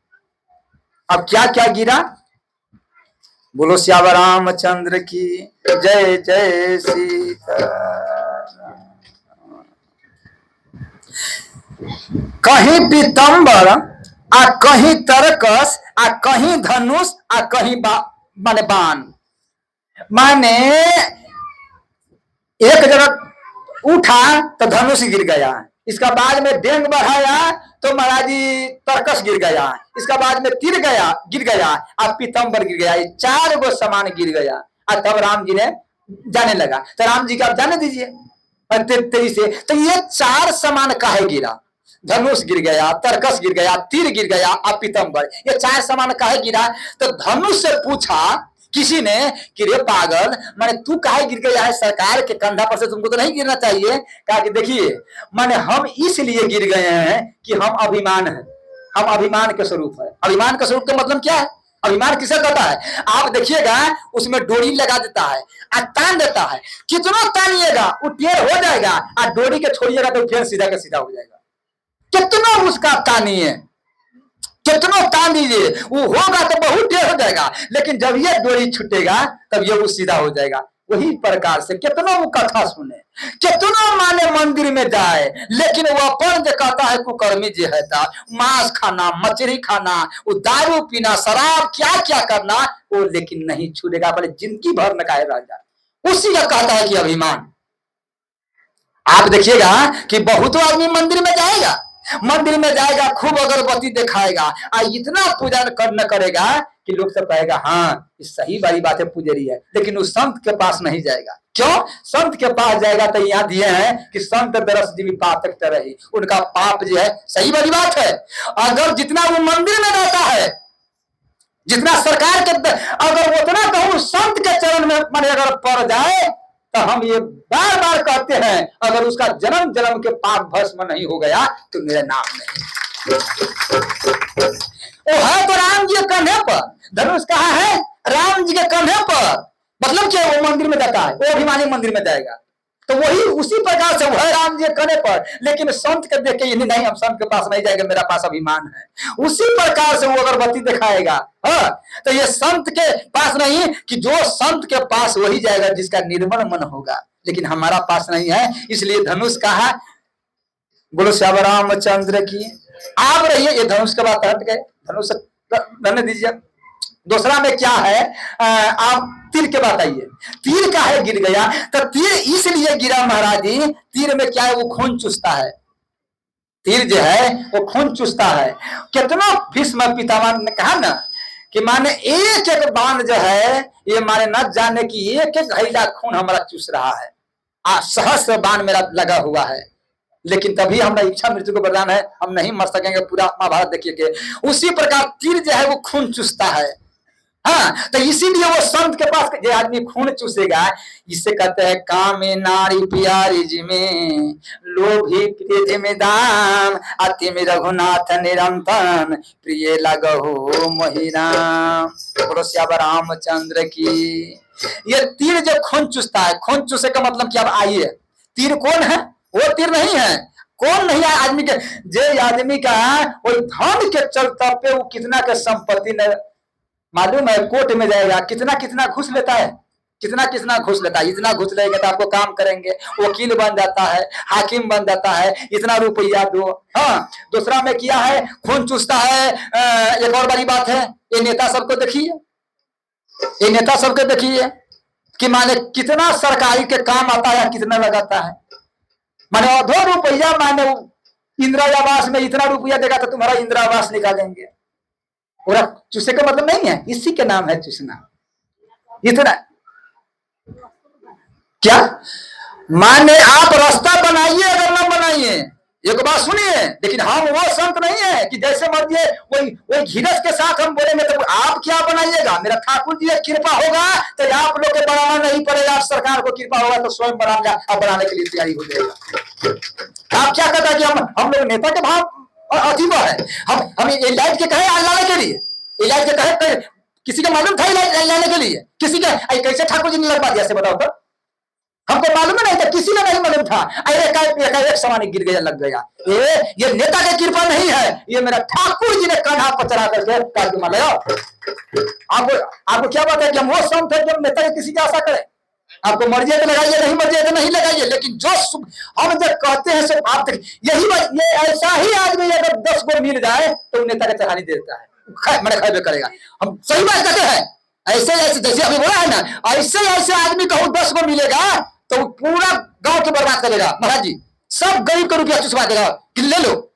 अब क्या क्या गिरा, बोलो श्याम रामचंद्र की जय जय सीता। कहीं पीतम्बर आ कहीं तरकस आ कहीं धनुष आ कहीं माने बाण। माने एक जगह उठा तो धनुष गिर गया, इसका बाद में डेंग बढ़ाया तो महाराज जी तरकस गिर गया, इसका बाद में तीर गया गिर गया, अब पीतम्बर गिर गया, ये 4 गो सामान गिर गया। और तब राम जी ने जाने लगा, तो राम जी का आप जाने दीजिए तेरी से, तो ये 4 सामान काहे गिरा? धनुष गिर गया, तरकस गिर गया, तीर गिर गया, अब पीतम्बर, ये 4 सामान काहे गिरा? तो धनुष से पूछा किसी ने कि रे पागल, माने तू काहे गिर गया है? सरकार के कंधा पर से तुमको तो नहीं गिरना चाहिए। कहा कि देखिए, माने हम इसलिए गिर गए हैं कि हम अभिमान है, हम अभिमान के स्वरूप है। अभिमान के स्वरूप का मतलब क्या है? अभिमान किसे कहता है? आप देखिएगा उसमें डोरी लगा देता है और तान देता है, कितना तानिएगा वो टेढ़ हो जाएगा, और डोरी के छोड़िएगा तो फिर सीधा का सीधा हो जाएगा। कितना उसका तानिए, कितना तान दीजिए, वो होगा तो बहुत टेढ़ हो जाएगा, लेकिन जब ये डोरी छूटेगा तब ये वो सीधा हो जाएगा। वही प्रकार से कितना वो कथा सुने, कितना माने मंदिर में जाए, लेकिन वो अपन जो कहता है कुकर्मी जो है था, मांस खाना, मछली खाना, वो दारू पीना, शराब क्या क्या करना, वो लेकिन नहीं छूटेगा, भले जिंदगी भर न खाए रह जाए। उसी का कहता है कि अभिमान। आप देखिएगा कि बहुत आदमी मंदिर में जाएगा, मंदिर में जाएगा, खूब अगरबत्ती दिखाएगा, इतना पूजा न करेगा कि लोग सब कहेगा हाँ ये सही वाली बात है, पुजारी है, लेकिन उस संत के पास नहीं जाएगा। क्यों? संत के पास जाएगा तो यहाँ दिए हैं कि संत दरस जीवी पातक रही, उनका पाप जो है, सही वाली बात है। अगर जितना वो मंदिर में रहता है, जितना सरकार के, अगर उतना कहूं संत के चरण में माने अगर पड़ जाए, तो हम ये बार बार कहते हैं, अगर उसका जन्म जन्म के पाप भस्म नहीं हो गया तो मेरा नाम नहीं। वो है तो राम जी के कंधे पर, धनुष कहाँ है? राम जी के कंधे पर। मतलब क्या? वो मंदिर में जाता है, वो अभिमानी मंदिर में जाएगा, तो वही उसी प्रकार से वो है राम जी के कंधे पर, लेकिन संत के देख के नहीं, हम संत के पास नहीं जाएंगे, मेरा पास अभिमान है। उसी प्रकार से वो अगरबत्ती दिखाएगा। हाँ, तो ये संत के पास नहीं, कि जो संत के पास वही जाएगा जिसका निर्मल मन होगा, लेकिन हमारा पास नहीं है, इसलिए धनुष कहा। बोलो श्याम रामचंद्र की। आप रहिए, ये धनुष के बात हट गए, धनुष रहने दीजिए। दूसरा में क्या है? आप तीर के बात आइए। तीर का है गिर गया, तो तीर इसलिए गिरा महाराज जी, तीर में क्या है? वो खून चूसता है। तीर जो है वो खून चूसता है। कितना भीष्म पितामह ने कहा ना कि माने एक एक बाण जो है, ये माने न जाने की एक एक घैला खून हमारा चूस रहा है, सहस्त्र बाण मेरा लगा हुआ है, लेकिन तभी हमारा इच्छा मृत्यु को वरदान है, हम नहीं मर सकेंगे। पूरा महाभारत देखिए, उसी प्रकार तीर जो है वो खून चूसता है। हाँ, तो इसीलिए वो संत के पास जो आदमी खून चूसेगा, इसे कहते हैं कामे नारी प्यारी जी में, लोभी प्रिय जी में दाम, अति में रघुनाथ निरंतन, प्रिय लगो महिराम। बोलो श्याम रामचंद्र की। ये तीर जो खून चूसता है, खून चूसे का मतलब क्या? आइए, तीर कौन है? वो तीर नहीं है, कौन नहीं है आदमी के, जे आदमी का वो धन के चलते पे वो कितना के संपत्ति ने मालूम है, कोर्ट में जाएगा कितना कितना घूस लेता है, कितना कितना घूस लेता है। इतना घूस लेगा तो आपको काम करेंगे, वकील बन जाता है, हाकिम बन जाता है, इतना रुपया दो। हाँ, दूसरा में किया है खून चूसता है। एक और बड़ी बात है, ये नेता सबको देखिए, ये नेता सबको देखिए कि माने कितना सरकारी के काम आता है, कितना लगाता है। माने 2 रुपया, माने इंदिरा आवास में इतना रुपया देगा तो तुम्हारा इंदिरा आवास निकालेंगे। और चूसे का मतलब नहीं है, इसी के नाम है चूसना। इतना क्या माने? आप रास्ता बनाइए अगर ना बनाइए, एक बात सुनिए, लेकिन हम वो संत नहीं है कि जैसे मर्जी वही धीरज के साथ हम बोलेंगे तो आप क्या बनाइएगा। मेरा ठाकुर जी कृपा होगा तो आप लोग के बनाना नहीं पड़ेगा, आप सरकार को कृपा होगा तो स्वयं बनाने के लिए तैयारी हो जाएगा। आप क्या कहता है कि हम लोग नेता के भाव अजीब है, हम इलाज के कहे लाने के लिए, इलाज के कहे किसी का मालूम था इलाज लाने के लिए, किसी का कैसे ठाकुर जी ने लगवा दिया से बताओ तो? हमको मालूम नहीं था, किसी ने नहीं मालूम था। एक सामान गिर गया, लग गया। ये नेता की कृपा नहीं है, ये मेरा ठाकुर जी ने कान्हा पर चढ़ा करके काट के मार लिया। आपको क्या बात है कि हम वो संत है कि हम नेता की किसी की आशा करें? आपको मर्जी है तो लगाइए, नहीं मर्जी है तो नहीं लगाइए, लेकिन जो हम जब कहते हैं सब आप यही ये ऐसा ही आदमी अगर 10 को मिल जाए तो नेता का चढ़ानी देता है, मैंने खैर करेगा। हम सही बात कहते हैं। ऐसे ऐसे जैसे अभी बोला है ना, ऐसे ऐसे आदमी कहूँ 10 को मिलेगा तो पूरा गांव को बर्बाद करेगा। महाराज जी सब गरीब को रुपया चुसवा देगा कि ले लो।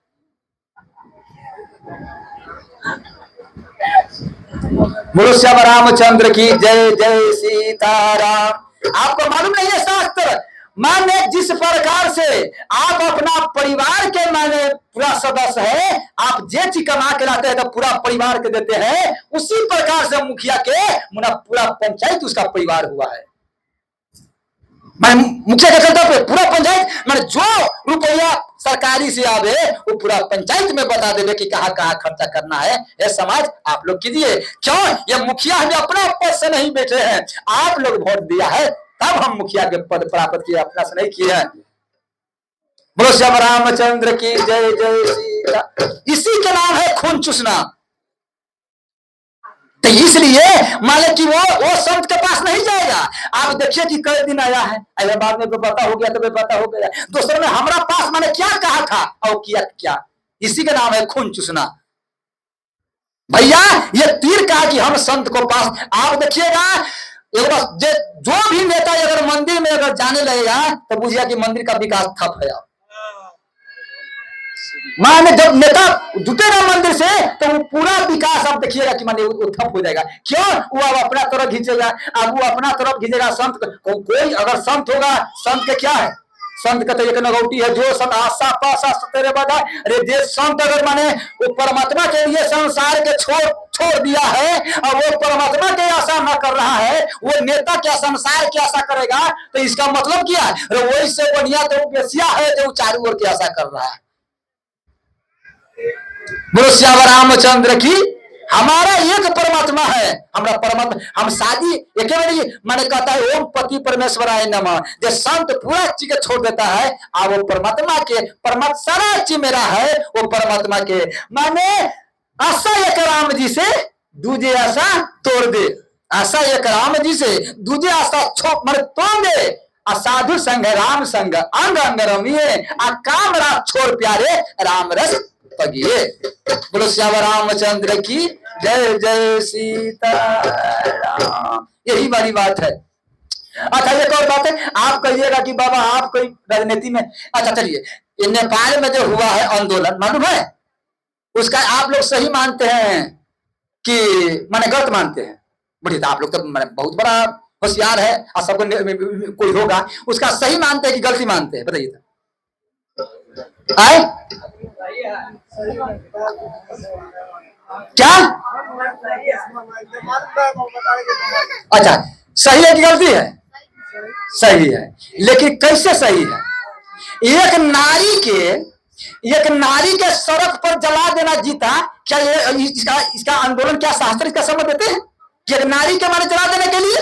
बोलो श्याम रामचंद्र की जय, जय सीताराम। आपको मालूम नहीं है शास्त्र माने जिस प्रकार से आप अपना परिवार के माने पूरा सदस्य है, आप जे चीज कमा के लाते हैं तो पूरा परिवार के देते हैं, उसी प्रकार से मुखिया के मुना पूरा पंचायत उसका परिवार हुआ है। मैं मुखिया के चलते पे पूरा पंचायत मैंने जो रुपया सरकारी से आवे वो पूरा पंचायत में बता देवे कि कहाँ कहाँ खर्चा करना है। ये समाज आप लोग कीजिए। क्यों? ये मुखिया हमें अपना पद से नहीं बैठे हैं, आप लोग वोट दिया है तब हम मुखिया के पद प्राप्त किए, अपना से नहीं किए हैं। बोलो श्याम रामचंद्र की जय, जय सीता। इसी के नाम है खून चूसना। तो इसलिए माले कि वो संत के पास नहीं जाएगा। आप देखिए कि कई दिन आया है, अरे बाद में बेपता हो गया तो बेपता हो गया। दूसरे ने हमारा पास मैंने क्या कहा था और किया क्या, इसी का नाम है खून चूसना। भैया ये तीर कहा कि हम संत को पास, आप देखिएगा जो भी नेता अगर मंदिर में अगर जाने लगेगा तो बुझिया कि मंदिर का विकास ठप है। माने जब नेता जुटेगा मंदिर से तो वो पूरा विकास आप देखिएगा कि माने वो ठप हो जाएगा। क्यों? वो अब अपना तरफ खींचेगा, अब वो अपना तरफ खींचेगा। संत कोई अगर संत होगा, संत के क्या है? संत का तो एक नगौटी है, जो संत आशा पासा तेरे बता। अरे जे संत अगर माने वो परमात्मा के लिए संसार के छोड़ दिया है और वो परमात्मा की आशा न कर रहा है, वो नेता क्या संसार की आशा करेगा? तो इसका मतलब क्या है? वही से बढ़िया तो बेसिया है जो चारों ओर की आशा कर रहा है। बोलो श्याम रामचंद्र की। हमारा एक परमात्मा है, हमारा परमात्मा। हम शादी एक मैंने कहता है ओम पति परमेश्वराय नमः। जो संत पूरा चीज छोड़ देता है अब वो परमात्मा के, परमात्मा सारा चीज मेरा है वो परमात्मा के। माने आशा एक राम जी से दूजे आशा तोड़ दे, आशा एक राम जी से दूजे आशा तोड़ दे। असाधु संग राम संग अंग अंग रमिए, काम रात छोड़ प्यारे राम रस पगिए। बोलो श्याम रामचंद्र की जय, जय सीताराम। यही वाली बात है। अच्छा एक और बात है, आप कहिएगा कि बाबा आप कोई राजनीति में, अच्छा चलिए नेपाल में जो हुआ है आंदोलन मालूम है, उसका आप लोग सही मानते हैं कि माने गलत मानते हैं? बढ़िया, आप लोग तो बहुत बड़ा होशियार है और सबको कोई होगा, उसका सही मानते हैं कि गलती मानते हैं? बताइए आए क्या? अच्छा सही है कि गलती है? सही है, लेकिन कैसे सही है? एक नारी के सड़क पर जला देना जीता, क्या इसका आंदोलन क्या शास्त्र इसका समझ देते हैं कि एक नारी के मारे जला देने के लिए?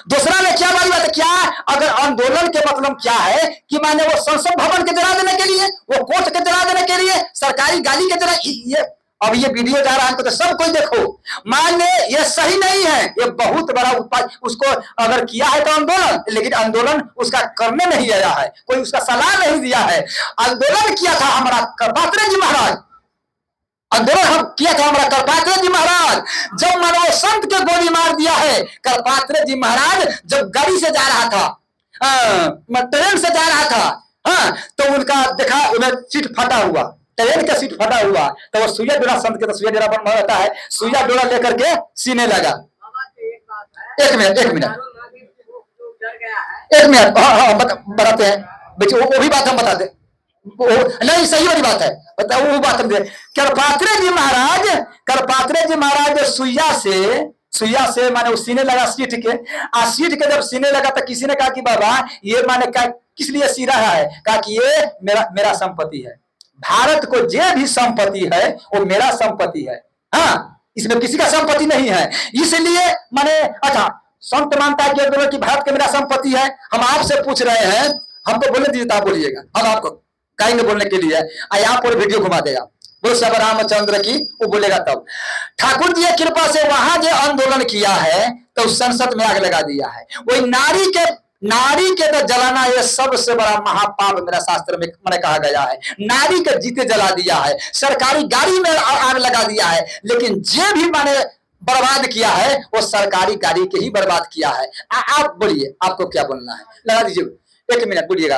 दूसरा में क्या वाली बात है? क्या अगर आंदोलन के मतलब क्या है कि माने वो संसद भवन के जला देने के लिए, वो कोर्ट के जला देने के लिए, सरकारी गाड़ी के जला, ये अब ये वीडियो जा रहा है तो सब कोई देखो। माने ये सही नहीं है, ये बहुत बड़ा उत्पाद। उसको अगर किया है तो आंदोलन, लेकिन आंदोलन उसका करने नहीं आया है, कोई उसका सलाह नहीं दिया है। आंदोलन किया था हमारा करपात्रे जी महाराज, आंदोलन हम किया था हमारा करपात्रे जी महाराज। जब मानो संत के गोली मार दिया है, करपात्रे जी महाराज जब गाड़ी से जा रहा था, ट्रेन से जा रहा था, हाँ, तो उनका देखा उधर सीट फटा हुआ, ट्रेन का सीट फटा हुआ, तो वो सुइया डोरा, संत के तो सुइया डोरा बन रहता है, सुइया डोरा लेकर के सीने लगा। एक मिनट हाँ बताते हैं, वो भी बात हम बताते नहीं, सही वाली बात है, बताओ वो बात हम दे। करपात्रे जी महाराज सुइया से माने सीने लगा सीट के, सीट के जब सीने लगा तो किसी ने कहा कि बाबा ये माने किस लिए सी रहा है? कहा कि ये मेरा संपत्ति है, भारत को जे भी संपत्ति है वो मेरा संपत्ति है, हाँ, इसमें किसी का संपत्ति नहीं है। इसलिए माने अच्छा संत मानता है कि आंदोलन की भारत की मेरा संपत्ति है। हम आपसे पूछ रहे हैं, हमको बोलने दीजिए तो आप बोलिएगा, हम आपको कहेंगे बोलने के लिए, यहाँ पर वीडियो घुमा देगा, बोलो श्री रामचंद्र की, वो बोलेगा तब। ठाकुर जी की कृपा से वहां जो आंदोलन किया है तो संसद में आग लगा दिया है। वही नारी के तो जलाना ये सबसे बड़ा महापाप मेरा शास्त्र में मैंने कहा गया है। नारी के जीते जला दिया है, सरकारी गाड़ी में आग लगा दिया है, लेकिन जे भी माने बर्बाद किया है वो सरकारी गाड़ी के ही बर्बाद किया है। आप बोलिए, आपको क्या बोलना है, लगा दीजिए, 1 मिनट बोलिएगा,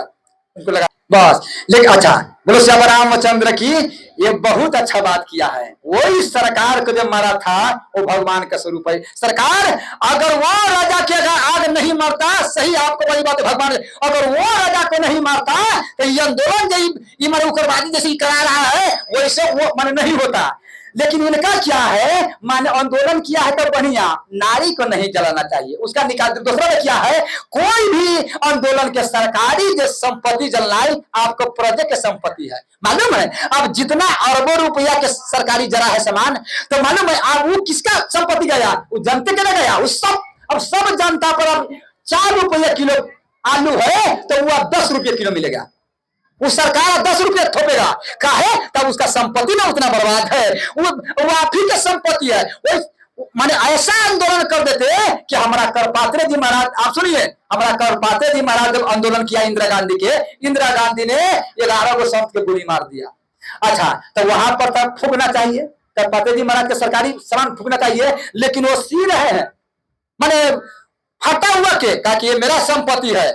उनको लगा बस। लेकिन अच्छा, बोलो श्री रामचंद्र की, ये बहुत अच्छा बात किया है। वही सरकार को जो मारा था वो भगवान का स्वरूप है। सरकार अगर वो राजा के आग नहीं मारता, सही आपको बड़ी बात है, भगवान अगर वो राजा को नहीं मारता तो ये आंदोलन जो माने उग्रवादी जैसे करा रहा है वैसे वो माने नहीं होता। लेकिन इनका क्या है, माने आंदोलन किया है तो बढ़िया, नारी को नहीं जलाना चाहिए, उसका निकाल। दूसरा में क्या है, कोई भी आंदोलन के सरकारी जो संपत्ति जलाए आपको प्रजा के संपत्ति है, मालूम है। अब जितना अरबों रुपया के सरकारी जला है सामान, तो मालूम है अब वो किसका संपत्ति गया, वो जनता के ना गया, उस सब अब सब जनता पर अब 4 रुपये किलो आलू है तो वो अब 10 रुपये किलो मिलेगा। वो सरकार 10 रुपये थोपेगा, काहे, तब उसका संपत्ति ना उतना बर्बाद है, वो आप ही के संपत्ति है। वो माने ऐसा आंदोलन कर देते कि हमारा करपात्रे जी महाराज, आप सुनिए, हमारा करपात्रे जी महाराज जब आंदोलन किया इंदिरा गांधी के, इंदिरा गांधी ने 11 को संत के गोली मार दिया। अच्छा, तो वहां पर तब फूकना चाहिए, करपात्रे जी महाराज के सरकारी सामान फूकना चाहिए, लेकिन वो सी रहे हैं, माने हटा हुआ के कहा कि ये मेरा संपत्ति है।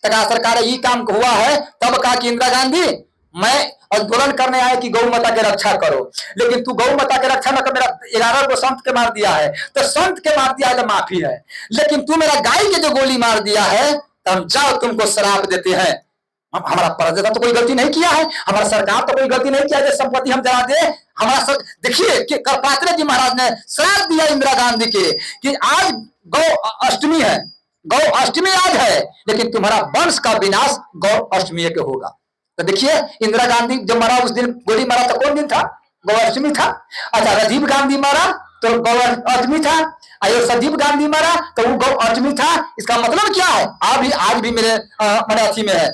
कहा सरकार ये काम हुआ है, तब कहा कि इंदिरा गांधी मैं आंदोलन करने आए कि गौ माता की रक्षा करो, लेकिन तू गौ माता की रक्षा न कर, मेरा 11 को संत के मार दिया है, तो संत के मार दिया है तो माफी है, लेकिन तू मेरा गाय के जो गोली मार दिया है तो हम जाओ तुमको श्राप देते हैं। हमारा प्रजा तो कोई गलती नहीं किया है, हमारा सरकार तो कोई गलती नहीं किया है, संपत्ति हम जला दे। हमारा देखिए कि करपात्रे जी महाराज ने श्राप दिया इंदिरा गांधी के कि आज गौ अष्टमी है, गौ अष्टमी आज है, लेकिन तुम्हारा वंश का विनाश गौ अष्टमी के होगा। तो देखिए इंदिरा गांधी जब मरा उस दिन गोली मारा तो कौन दिन था, गौ अष्टमी था। अच्छा, राजीव गांधी मारा तो गौ अष्टमी था, संजीव गांधी मारा तो वो गौ अष्टमी था। इसका मतलब क्या है, आज भी मेरे अथी में है,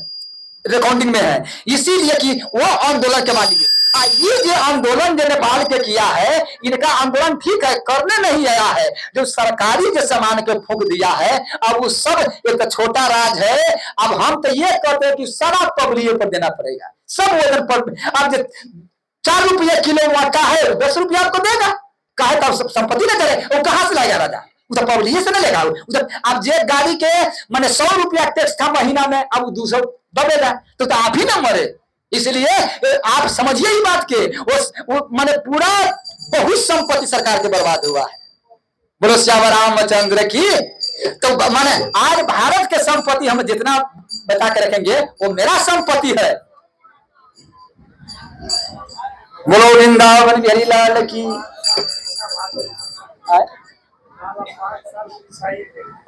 रिकॉर्डिंग में है, इसीलिए कि वो आंदोलन के मालिक ये जो आंदोलन जो नेपाल के किया है, इनका आंदोलन ठीक है, करने नहीं आया है, जो सरकारी जो सामान के फूंक दिया है, अब वो सब एक छोटा राज है। अब हम तो ये कहते हैं कि सारा पब्लिक पर देना पड़ेगा, सब वजन पर। अब जो 4 रुपये किलो आटा है 10 रुपया आपको देगा, कहे तब संपत्ति ना करे, वो कहां से लाएगा राजा, तो पब्लिक से ना लेगा। अब जे गाड़ी के माने 100 रुपया टैक्स था महीना में, अब 200 दबेगा तो आप ही ना मरे। इसलिए आप समझिए ही बात के वो माने पूरा बहुत संपत्ति सरकार के बर्बाद हुआ है। बोलो श्याम रामचंद्र की। तो माने आज भारत के संपत्ति हम जितना बता के रखेंगे वो मेरा संपत्ति है। बोलो वृंदावन बिहारी लाल की।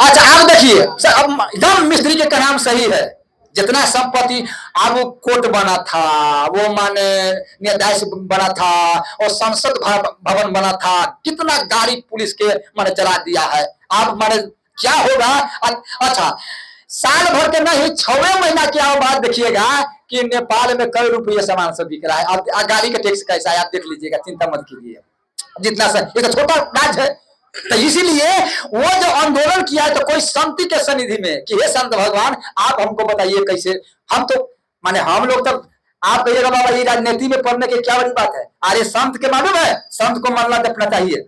अच्छा, आप देखिए एकदम मिस्त्री के नाम सही है, जितना संपत्ति अब वो कोर्ट बना था, वो माने न्यायाधीश बना था, और संसद भवन बना था, कितना गाड़ी पुलिस के माने चला दिया है। अब माने क्या होगा। अच्छा, साल भर के नहीं 6वें महीना के बाद देखिएगा कि नेपाल में कई रुपये सामान सब बिक रहा है। अब गाड़ी का टैक्स कैसा है आप देख लीजिएगा, चिंता मत कीजिए, जितना सा एक छोटा राज्य है। तो इसीलिए वो जो आंदोलन किया है तो कोई शांति के सनिधि में कि हे संत भगवान आप हमको बताइए कैसे। हम तो माने हम लोग तब आप कहिएगा बाबा ये राजनीति में पढ़ने की क्या बड़ी बात है। अरे संत के मालूम है, संत को मानना जपना चाहिए,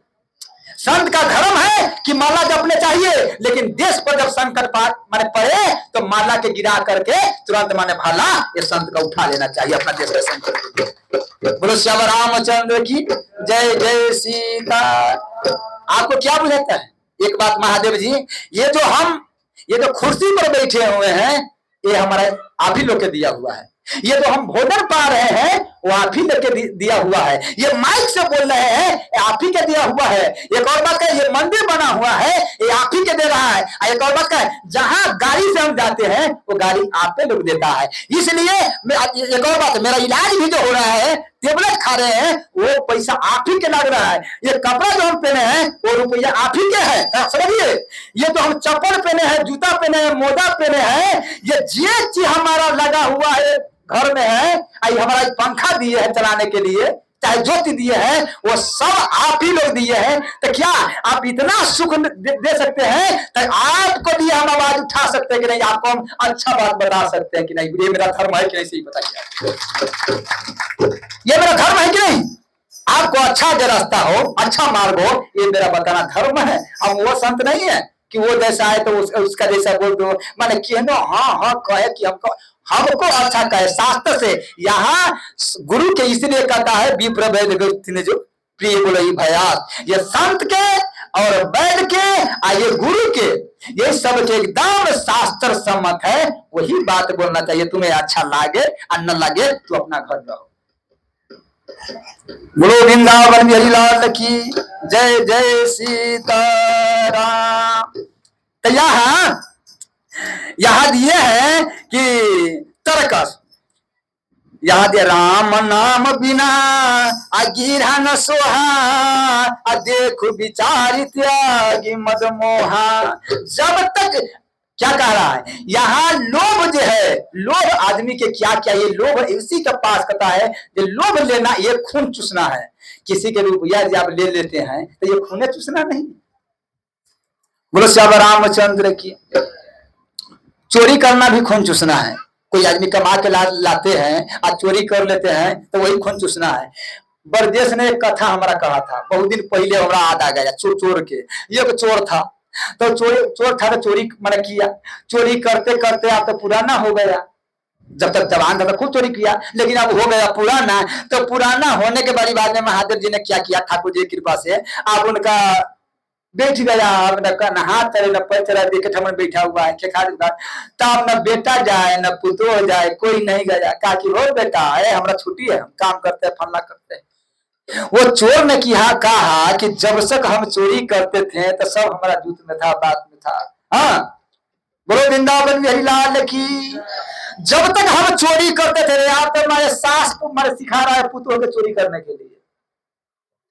संत का धर्म है कि माला जपने चाहिए, लेकिन देश पर जब संकट माने पड़े तो माला के गिरा करके तुरंत माने भाला ये संत का उठा लेना चाहिए अपना देश का संकट। बोलो श्याम रामचंद्र की जय। जय सीता। आपको क्या बुझाता है एक बात महादेव जी, ये जो कुर्सी पर बैठे हुए हैं ये हमारे आप ही लोग के दिया हुआ है, ये जो हम भोजन पा रहे हैं वो आप ही लोग के दिया हुआ है, ये माइक से बोल रहे हैं आप ही के दिया हुआ है। एक और बात है, ये मंदिर बना हुआ है ये आप ही के दे रहा है। एक और बात है, जहां गाड़ी से हम जाते हैं वो गाड़ी आप पे लोग देता है। इसलिए एक और बात, मेरा इलाज भी जो हो रहा है टेबलेट खा रहे हैं, वो पैसा आप ही के लग रहा है। ये कपड़ा जो हम पहने हैं वो रुपया आप ही के है, समझिए। ये तो हम चप्पल पहने हैं, जूता पहने हैं, मोजा पहने हैं, ये जे चीज हमारा लगा हुआ है घर में है, आई हमारा पंखा दिए है चलाने के लिए, चाहे ज्योति दिए हैं, वो सब आप ही लोग दिए हैं। तो क्या आप इतना सुख दे सकते हैं? तो आपको लिए हम आवाज उठा सकते हैं कि नहीं? आपको हम अच्छा बात बता सकते हैं कि नहीं? ये मेरा धर्म है कि नहीं? सही बताइए, ये मेरा धर्म है कि नहीं? आपको अच्छा जो रास्ता हो, अच्छा मार्ग हो, ये मेरा बताना धर्म है। हम वो संत नहीं है कि वो जैसा है तो उसका जैसा बोल दो, माने कहनो हाँ हाँ कहे कि हमको अच्छा कहे शास्त्र से। यहाँ गुरु के इसलिए कहता है विप्र वैद ने जो प्रिय बोले भयास, ये संत के और वैद के ये गुरु के, ये सब के एकदम शास्त्र सम्मत है। वही बात बोलना चाहिए। तुम्हें अच्छा लागे और न लगे तो अपना घर रहो। बोलो वृंदावन बिहारी लाल की जय, जय सीताराम। तो यहाँ दिए है कि तरकस, यहाँ दिए राम नाम बिना गिरा न सोहा, देखो विचार त्यागी मद मोहा। जब तक क्या कह रहा है यहाँ, लोभ जो है, लोभ आदमी के क्या क्या, ये लोभ इसी के पास कहता है कि लोभ लेना ये खून चूसना है। किसी के रुपया यदि आप ले लेते हैं तो ये खून चूसना नहीं। बोलो श्याम रामचंद्र की। चोरी करना भी खून चूसना है। कोई आदमी कमा के लाते हैं और चोरी कर लेते हैं तो वही खून चूसना है। बरदेश ने एक कथा हमारा कहा था बहुत दिन पहले, हमारा याद आ गया। चोर के, ये चोर था तो चोर था तो चोरी मैंने किया। चोरी करते करते आप तो पुराना हो गया। जब तक जवान था तो खूब चोरी किया, लेकिन अब हो गया पुराना। तो पुराना होने के बड़ी बाद में महादेव जी ने क्या किया, ठाकुर जी की कृपा से आप उनका बैठ गया, न हाथ चले न पैर चला, देखे ठमन बैठा हुआ है तब न बेटा जाए न पुतो हो जाए, कोई नहीं गया। कहा कि हो बेटा है, हमारा छुट्टी है, हम काम करते हैं, फलना करते हैं। वो चोर ने कहा कि जब तक हम चोरी करते थे तो सब हमारा दूध में था, बात में था। हाँ, बोलो वृंदावन बिहारी लाल की। जब तक हम चोरी करते थे, यहाँ पे हमारे सास को हमारे सिखा रहा है पुतों को चोरी करने के लिए।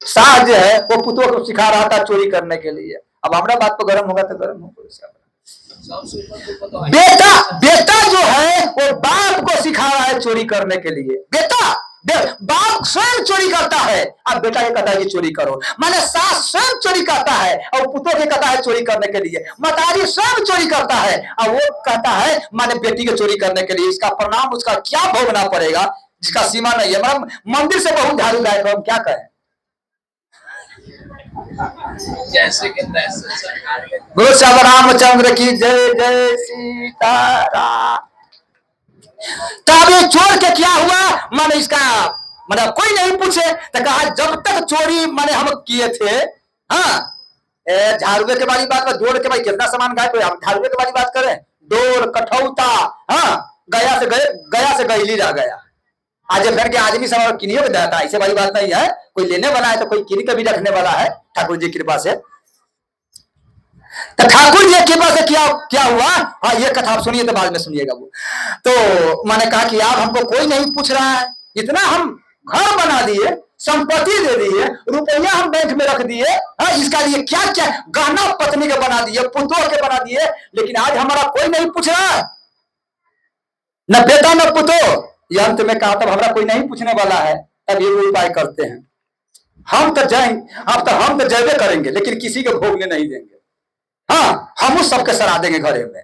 सास जो है वो पुतों को सिखा रहा था चोरी करने के लिए। अब हमारा बात तो गर्म होगा तो गर्म होगा। बेटा जो है वो बाप को सिखा रहा है चोरी करने के लिए। बाप स्वयं चोरी करता है, अब बेटा के कहता है कि चोरी करो। माने सास स्वयं चोरी करता है और पुतों के कहता है चोरी करने के लिए। मतारी स्वयं चोरी करता है और वो कहता है माने बेटी के चोरी करने के लिए। इसका परिणाम उसका क्या भोगना पड़ेगा जिसका सीमा नहीं है। मंदिर से बहुत झाड़ू लाए तो हम क्या कहें। जैसे कि तैसे गुरु श्याम रामचंद्र की जय, जय सीताराम। तब ये चोर के क्या हुआ, माने इसका मतलब कोई नहीं पूछे तो कहा जब तक चोरी माने हम किए थे। हाँ, झाड़ुए के वाली बात, डोर के भाई कितना सामान गायब है, हम झाड़ुए के वाली बात करें। डोर, कठौता, हाँ, गया से गईली रह गया। आज घर के आदमी सब किनियो देता, ऐसे वाली बात नहीं है। कोई लेने वाला है तो कोई किन के भी रखने वाला है ठाकुर जी की कृपा से। तो ठाकुर जी की कृपा से क्या हुआ, हाँ ये कथा आप सुनिए तो बाद में सुनिएगा। वो तो मैंने कहा कि आप हमको कोई नहीं पूछ रहा है, इतना हम घर बना दिए, संपत्ति दे दिए, रुपया हम बैंक में रख दिए, हाँ, इसका लिए क्या क्या गहना पत्नी के बना दिए, पुतों के बना दिए, लेकिन आज हमारा कोई नहीं पूछ रहा है, न बेटा न पुतो। ये अंत में कहा तब हमारा कोई नहीं पूछने वाला है। तब ये उपाय करते हैं, हम तो जाएंगे, हम तो जयबे करेंगे लेकिन किसी को भोगने नहीं देंगे। हाँ, हम उस सबके सरा देंगे घरे में।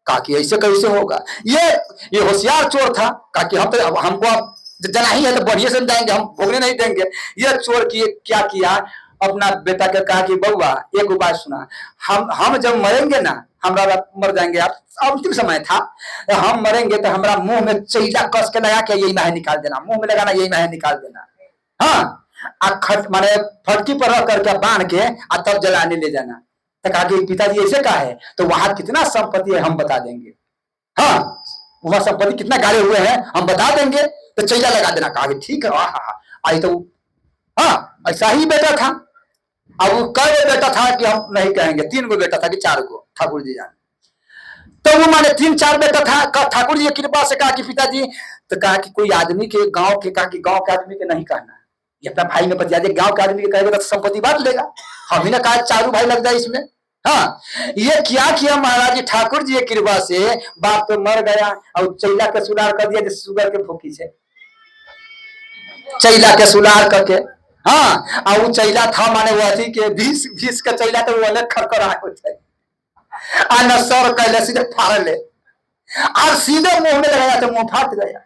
कहा कि ऐसे कैसे होगा। ये होशियार चोर था। कहा कि हम तो हमको अब जना ही है तो बढ़िया से जाएंगे, हम भोगने नहीं देंगे। ये चोर क्या किया, अपना बेटा के कहा कि बउआ एक उपाय सुना, हम जब मरेंगे ना, हमरा मर जाएंगे, आप अंतिम समय था, हम मरेंगे तो हमारा मुंह में चैला कस के लगा के यही माहे निकाल देना, मुंह में लगाना यही माहे निकाल देना। हाँ, माने फटकी पर रख करके बांध के तब जलाने ले जाना। तो कहा कि पिताजी ऐसे कहा है तो वहां कितना संपत्ति है हम बता देंगे। हाँ, वहां संपत्ति कितना गाड़े हुए हैं हम बता देंगे, तो चैला लगा देना। कहा कि ठीक है। आई तो हाँ, ऐसा ही बेटा था। अब वो कई बेटा था कि हम नहीं कहेंगे, 3 गो बेटा था कि 4 गो, ठाकुर जी जान। तो तो वो माने 3-4 बेटा था, ठाकुर जी की कृपा से कहा कि पिताजी, तो कहा कि कोई आदमी के गांव के, कहा कि गांव के आदमी के नहीं कहना, ये अपना भाई में बतिया दे, गांव के आदमी के कहेगा तो संपत्ति बांट लेगा। हम ही ने कहा चारों भाई लग जाए इसमें। हाँ, ये क्या किया महाराज जी ठाकुर जी की कृपा से, बाप तो मर गया और चैला के सुलार कर दिया, जैसे सुगर के भूखी से चैला के सुलार करके। हाँ, और वो चैला था माने वो अथी के 20 का चैला, तो वो अलग खरखरा होता है, आ सर कैले सीधे फाड़ ले और सीधे मुंह में लगाया तो मुंह फाट गया।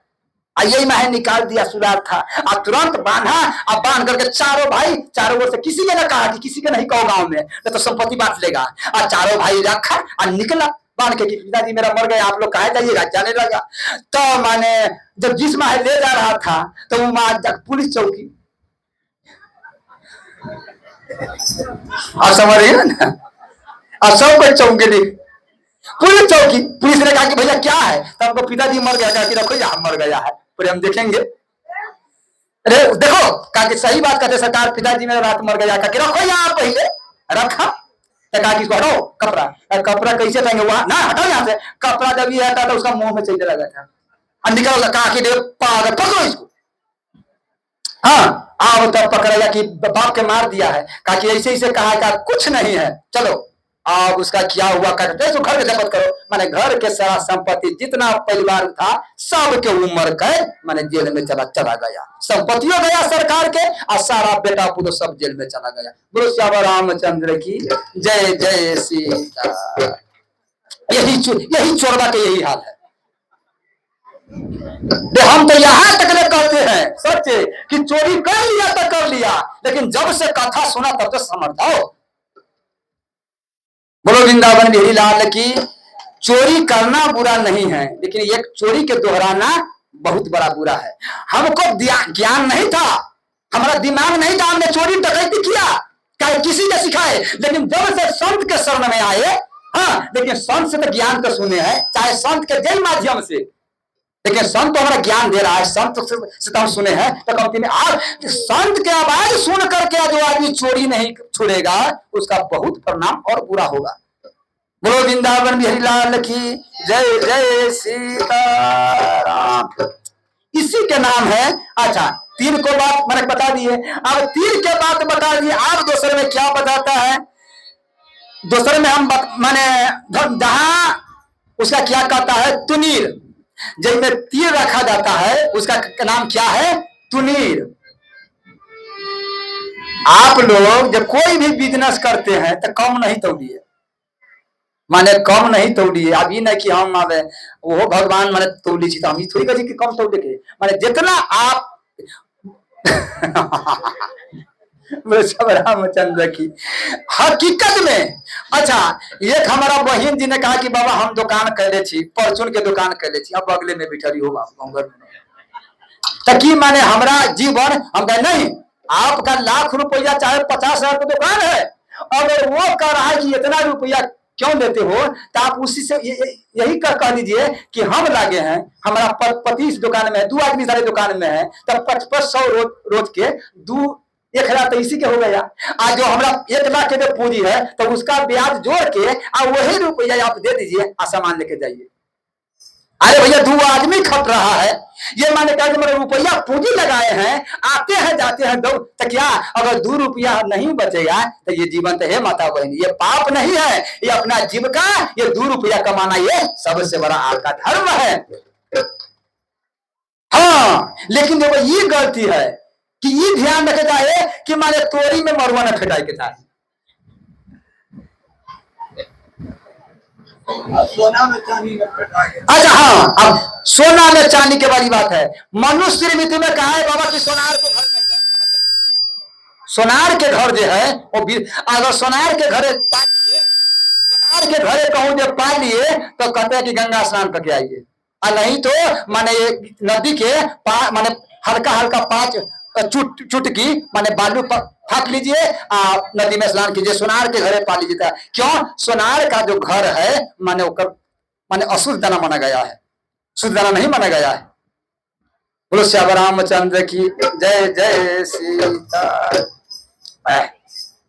यही मैं निकाल दिया, सुलार था, और तुरंत बांधा, और बांध करके चारों भाई, चारों ओर से किसी ने ना कहा कि किसी के नहीं कहो गांव में, तो संपत्ति बांट लेगा। और चारों भाई रखा और निकला बांध के कि पिताजी मेरा मर गया, आप लोग कहा जाइएगा, जाने लगा। तो माने जब जिस माह ले जा रहा था तो वो माँ पुलिस चौकी, और समझ रही है ना, और सब कोई चौकी, पुलिस चौकी, पुलिस ने कहा कि भैया क्या है, तो हमको पिताजी मर गया, कहा कि रखो या मर गया है, फिर हम देखेंगे। अरे देखो, कहा कि सही बात कहते सरकार, पिताजी मेरा रात मर गया, कहा कि रखो यहाँ पहले, रखा, तो कहा कि इसको हटाओ कपड़ा, कपड़ा कैसे पहने वहां ना, हटाओ यहाँ से कपड़ा। जब ये हटा तो उसका मुंह में चलने लगा था और निकल, कहा कि पागल पकड़ो इसको। हाँ, अब तब पकड़ेगा कि बाप के मार दिया है, कहा कि ऐसे ऐसे कहा, का कुछ नहीं है, चलो। अब उसका क्या हुआ, कहते तो घर के जब्त करो, माने घर के सारा संपत्ति जितना परिवार था सब के उम्र कैद, माने जेल में चला गया, संपत्तियों गया सरकार के, और सारा बेटा पुत्र सब जेल में चला गया। बोलो श्याम रामचंद्र की जय जय सीता। यही चोरबा के यही हाल है। हम तो यहाँ तक कहते हैं सच कि चोरी कर लिया तो कर लिया, लेकिन जब से कथा सुना तब तो समझ जाओ। बोलो वृंदावन बिहारी लाल की। चोरी करना बुरा नहीं है, लेकिन एक चोरी के दोहराना बहुत बड़ा बुरा है। हमको ज्ञान नहीं था, हमारा दिमाग नहीं था, हमने चोरी डकैती किया, चाहे किसी ने सिखाए, लेकिन जब से संत के शरण में आए, हाँ, लेकिन संत से तो ज्ञान तो सुने हैं, चाहे संत के जय माध्यम से, लेकिन संत तो हमारा ज्ञान दे रहा है, संत से तो हम सुने हैं, तो कमती में आज संत के आवाज सुन करके जो आदमी चोरी नहीं छोड़ेगा उसका बहुत परिणाम और बुरा होगा। बोलो वृंदावन बिहारी लाल की जय जय सीताराम। इसी के नाम है। अच्छा, तीर को बात मैंने बता दी है, अब तीर के बात बता दी। आप दूसरे में क्या बताता है, दूसरे में हम माने जहां उसका क्या कहता है, तुनीर, जिसमें तीर रखा जाता है उसका नाम क्या है, तुनीर। आप लोग जब कोई भी बिजनेस करते हैं तो कम नहीं तोड़िए, माने कम नहीं तोड़िए। अभी नहीं कि हम आवे वो भगवान माने तोड़ी छी, तो हम थोड़ी कही कि कम तोड़े के, माने जितना आप रामचंद्र की हकीकत में। अच्छा, एक हमारा बहन जी ने कहा कि बाबा हम दुकान कैले छी, परचून के दुकान कैले छी, अब अगले में बिठरी हो तकी माने हमारा जीवन, हम कहे नहीं, आपका लाख रुपया चाहे 50,000 का दुकान है, अगर वो कह रहा है कि इतना रुपया क्यों देते हो, तो आप उसी से यही कह दीजिए कि हम लागे हैं, हमारा पति इस दुकान में है, 2 आदमी सारे दुकान में है, तब 5500 रोज के 1,000 तो इसी के हो गया। आज जो हमारा 1 लाख के पूंजी है तो उसका ब्याज जोड़ के और वही रुपया आप दे दीजिए, सामान लेके जाइए। अरे भैया 2 आदमी खप रहा है, ये माने क्या मेरे रुपया पूंजी लगाए हैं, आते हैं जाते हैं दो, तो क्या अगर 2 रुपया नहीं बचेगा तो ये जीवन तो है माता बहन, ये पाप नहीं है, ये अपना जीविका, ये 2 रुपया कमाना ये सबसे बड़ा आपका धर्म है। हाँ, लेकिन देखो ये गलती है कि ये ध्यान रखे जाए कि माने तोरी में मरुआ न फेटाई के चाहे, सोना में चांदी में फेटाई। अच्छा हाँ, अब सोना में चांदी के वाली बात है। मनुष्य मित्र में कहा है बाबा कि सोनार को घर नहीं रखना चाहिए। सोनार के घर जो है वो अगर सोनार के घरे कहूँ जब पा लिए तो कहते हैं कि गंगा स्नान करके आइए, और नहीं तो माने नदी के माने हल्का हल्का 5 चुटकी माने बालू फाक लीजिए, नदी में स्नान कीजिए, सोनार के घरे पा लीजिए। क्यों? सोनार का जो घर है माने माने अशुद्ध दाना माना गया है, शुद्ध दाना नहीं माना गया है। बोलो श्याम रामचंद्र की जय जय सीता।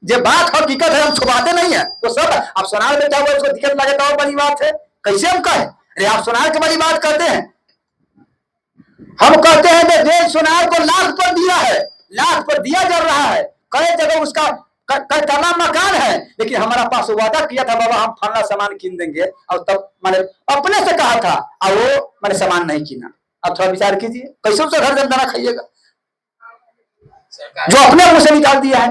जे बात हकीकत है, हम छुपाते नहीं है तो सब। अब सोनार में क्या हुआ उसको दिक्कत लगे तो और बड़ी बात है, कैसे हम कहें? अरे आप सोनार की बड़ी बात करते हैं, हम कहते हैं कि देश सोनार को लाख पर दिया है, लाख पर दिया जा रहा है, कई जगह उसका कई तमाम मकान है, लेकिन हमारा पास वादा किया था बाबा हम फलना सामान कीन देंगे, और तब मैंने अपने से कहा था और वो मैंने सामान नहीं कीना। अब थोड़ा विचार कीजिए, कैसे उसे घर जमदाना खाइएगा जो अपने मुंह से निकाल दिया है।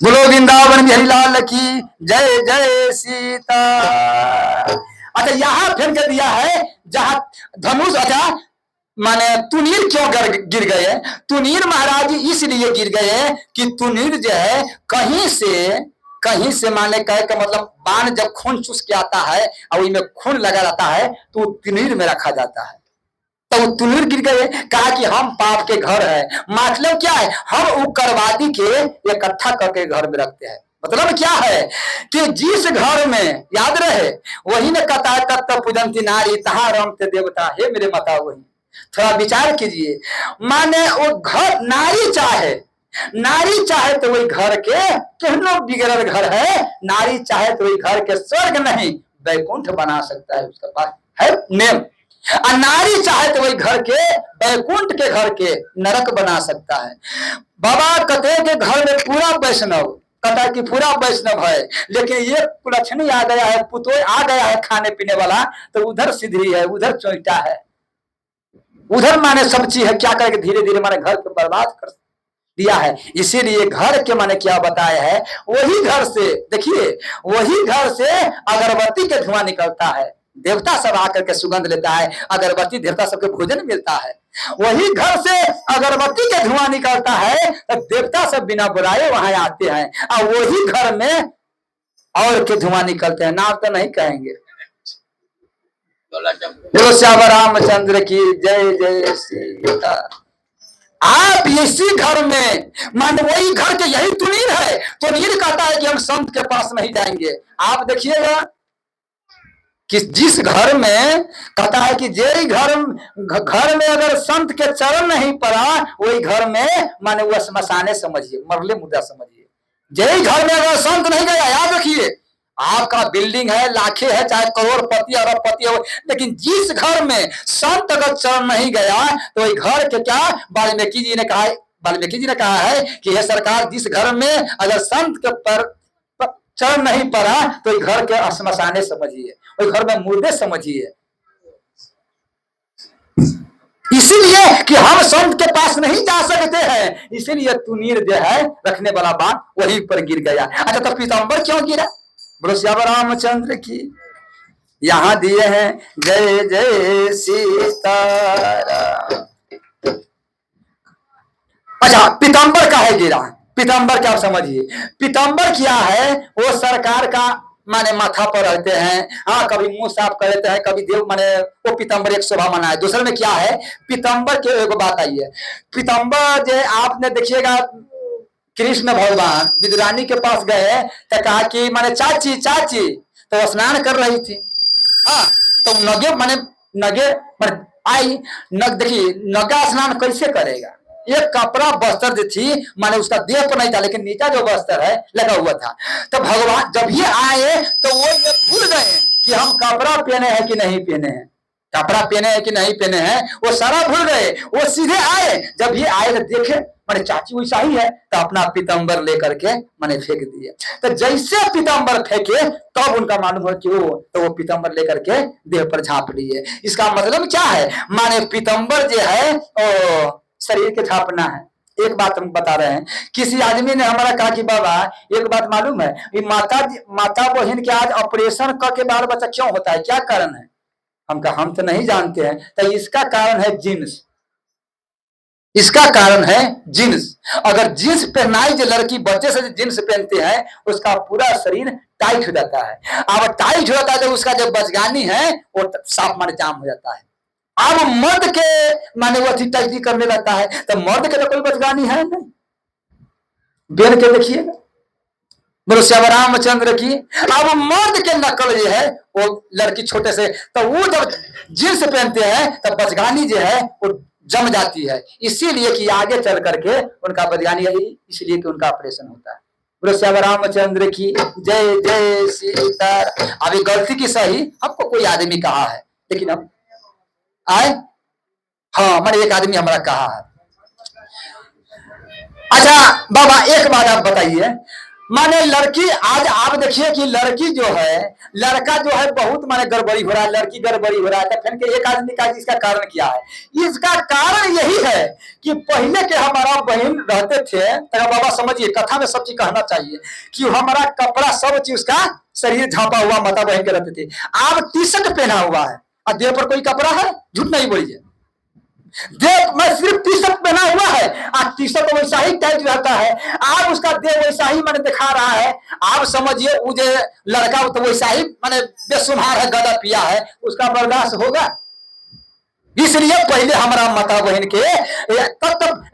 बोलो वृंदावन बिहारी लाल की जय जय सीता। अच्छा यहाँ फिर के दिया है जहां धनुष, अच्छा माने तुनीर क्यों गिर गए? तुनीर महाराज इसलिए गिर गए कि तुनीर जो है कहीं से माने कहे का मतलब बाण जब खून चूस के आता है और उसमें खून लगा रहता है तो तुनीर में रखा जाता है, तो वो तुनीर गिर गए। कहा कि हम पाप के घर है, मतलब क्या है? हम उग्रवादी के इकट्ठा करके घर में रखते हैं। मतलब क्या है कि जिस घर में, याद रहे वही ने कहता है तत्व पूजंती नारी तहां रमते देवता, हे मेरे माता वही। थोड़ा विचार कीजिए, माने वो घर नारी चाहे तो वही घर के कहनो बिगड़ल घर है, नारी चाहे तो वही घर के स्वर्ग नहीं वैकुंठ बना सकता है, उसके पास है नेम। और नारी चाहे तो वही घर के वैकुंठ के घर के नरक बना सकता है। बाबा कहते के घर में पूरा वैष्णव, कहता कि पूरा वैष्णव है, लेकिन ये कुलक्षणी आ गया है, पुतोय आ गया है खाने पीने वाला, तो उधर सिधरी है, उधर चोइटा है, उधर माने सब चीज है, क्या करके धीरे धीरे माने घर को बर्बाद कर दिया है। इसीलिए घर के माने क्या बताया है, वही घर से, देखिए वही घर से अगरबत्ती के धुआं निकलता है, देवता सब आकर के सुगंध लेता है, अगरबत्ती देवता सबके भोजन मिलता है। वही घर से अगरबत्ती के धुआं निकलता है तो देवता सब बिना बुलाए वहां आते हैं, और वही घर में और के धुआं निकलते हैं। नाम तो नहीं कहेंगे। बोलो श्याम रामचंद्र की जय जय सीता। आप इसी घर में, मान वही घर के यही तुनीर है, तुनीर कहता है कि हम संत के पास नहीं जाएंगे। आप देखिएगा कि जिस घर में कहता है कि जे घर में अगर संत के चरण नहीं पड़ा, वही घर में माने वह श्मशाने समझिए, मरले मुद्दा समझिए। जे घर में अगर संत नहीं गया, याद रखिए आपका बिल्डिंग है, लाखे है, चाहे करोड़पति अरबपति हो, लेकिन जिस घर में संत अगर चरण नहीं गया तो वही घर के क्या, वाल्मीकि जी ने कहा है कि यह सरकार जिस घर में अगर संत के पर चरण नहीं पड़ा तो घर के श्मशाने समझिए, वही घर में मुर्दे समझिए। इसीलिए कि हम संत के पास नहीं जा सकते हैं, इसीलिए तुनीर जो है रखने वाला बात वहीं पर गिर गया। अच्छा तो पीताम्बर क्यों गिरा? बोलो श्याम रामचंद्र की। यहां दिए हैं जय जय सीताराम। अच्छा पीताम्बर का है गिरा, पीताम्बर क्या समझिए, पीताम्बर क्या है? वो सरकार का माने माथा पर रहते हैं, हाँ कभी मुंह साफ कर लेते हैं, कभी देव माने वो पीताम्बर एक शोभा मना है। दूसरे में क्या है, पीताम्बर के एक बात आई है, पीताम्बर जो आपने देखिएगा कृष्ण भगवान विदुरानी के पास गए तो कहा कि माने चाची चाची, तो स्नान कर रही थी, हाँ तो नगे माने आई नग, देखिए नगा स्नान कैसे करेगा? एक कपड़ा वस्त्र जो थी माने उसका देह पर नहीं था, लेकिन नीचा जो वस्त्र है लगा हुआ था। तो भगवान जब ये आए तो वो ये भूल गए कि हम कपड़ा पहने हैं कि नहीं पहने हैं, कपड़ा पहने हैं कि नहीं पहने हैं, वो सारा भूल गए। वो सीधे आए, जब ये आए तो देखे माने चाची वैसा ही है, तो अपना पीताम्बर लेकर के माने फेंक दिए। तो जैसे पीताम्बर फेंके तब उनका मालूम है कि वो पीताम्बर लेकर के देह पर झाँप लिए। इसका मतलब क्या है, माने पीताम्बर जो है शरीर के झापना है। एक बात हम बता रहे हैं, किसी आदमी ने हमारा कहा कि बाबा एक बात मालूम है, माता बहन के आज ऑपरेशन करके बाल बच्चा क्यों होता है, क्या कारण है? हम कहा हम तो नहीं जानते हैं। तो इसका कारण है जीन्स, इसका कारण है जीन्स। अगर जीन्स पहनाई जो लड़की बच्चे से जीन्स पहनते हैं उसका पूरा शरीर टाइट हो जाता है। अब टाइट हो जाता है तो उसका जो बचगानी है वो साफ माने जाम हो जाता है। अब मर्द के माने वो टाइटी करने लगता है, तो मर्द के तो कोई बचगानी है नहीं, बेन के देखिएगा। बोलो श्याम रामचंद्र की। अब मर्द के नकल जो है वो लड़की छोटे से, तो वो जब जींस पहनते हैं तो बचगानी जो है वो जम जाती है, इसीलिए कि आगे चल करके उनका बचगानी, इसलिए कि उनका ऑपरेशन होता है। बोलो श्याम रामचंद्र की जय जय सीता। अभी गलती की सही हमको कोई आदमी कहा है, लेकिन अब आए हाँ मैंने एक आदमी हमारा कहा है। अच्छा बाबा एक बात आप बताइए, माने लड़की आज आप देखिए कि लड़की जो है लड़का जो है बहुत माने गड़बड़ी हो रहा है, लड़की गड़बड़ी हो रहा है। तो फिर के एक आदमी का इसका कारण क्या है? इसका कारण यही है कि पहले के हमारा बहन रहते थे, तो बाबा समझिए कथा में सब चीज कहना चाहिए कि हमारा कपड़ा सब चीज उसका शरीर झांपा हुआ माता बहन के रहते थे। आप टी शर्ट पहना हुआ है और देह पर कोई कपड़ा है, झूठ नहीं बोलिए, देह मैं सिर्फ टी शर्ट पहना हुआ है और टी शर्ट वैसा ही टाइट रहता है, आप उसका देह वैसा ही मैंने दिखा रहा है। आप समझिए वो जो लड़का तो वैसा ही मैंने बेसुमार है, गदा पिया है, उसका बर्दाश्त होगा? इसलिए पहले हमारा माता बहन के तब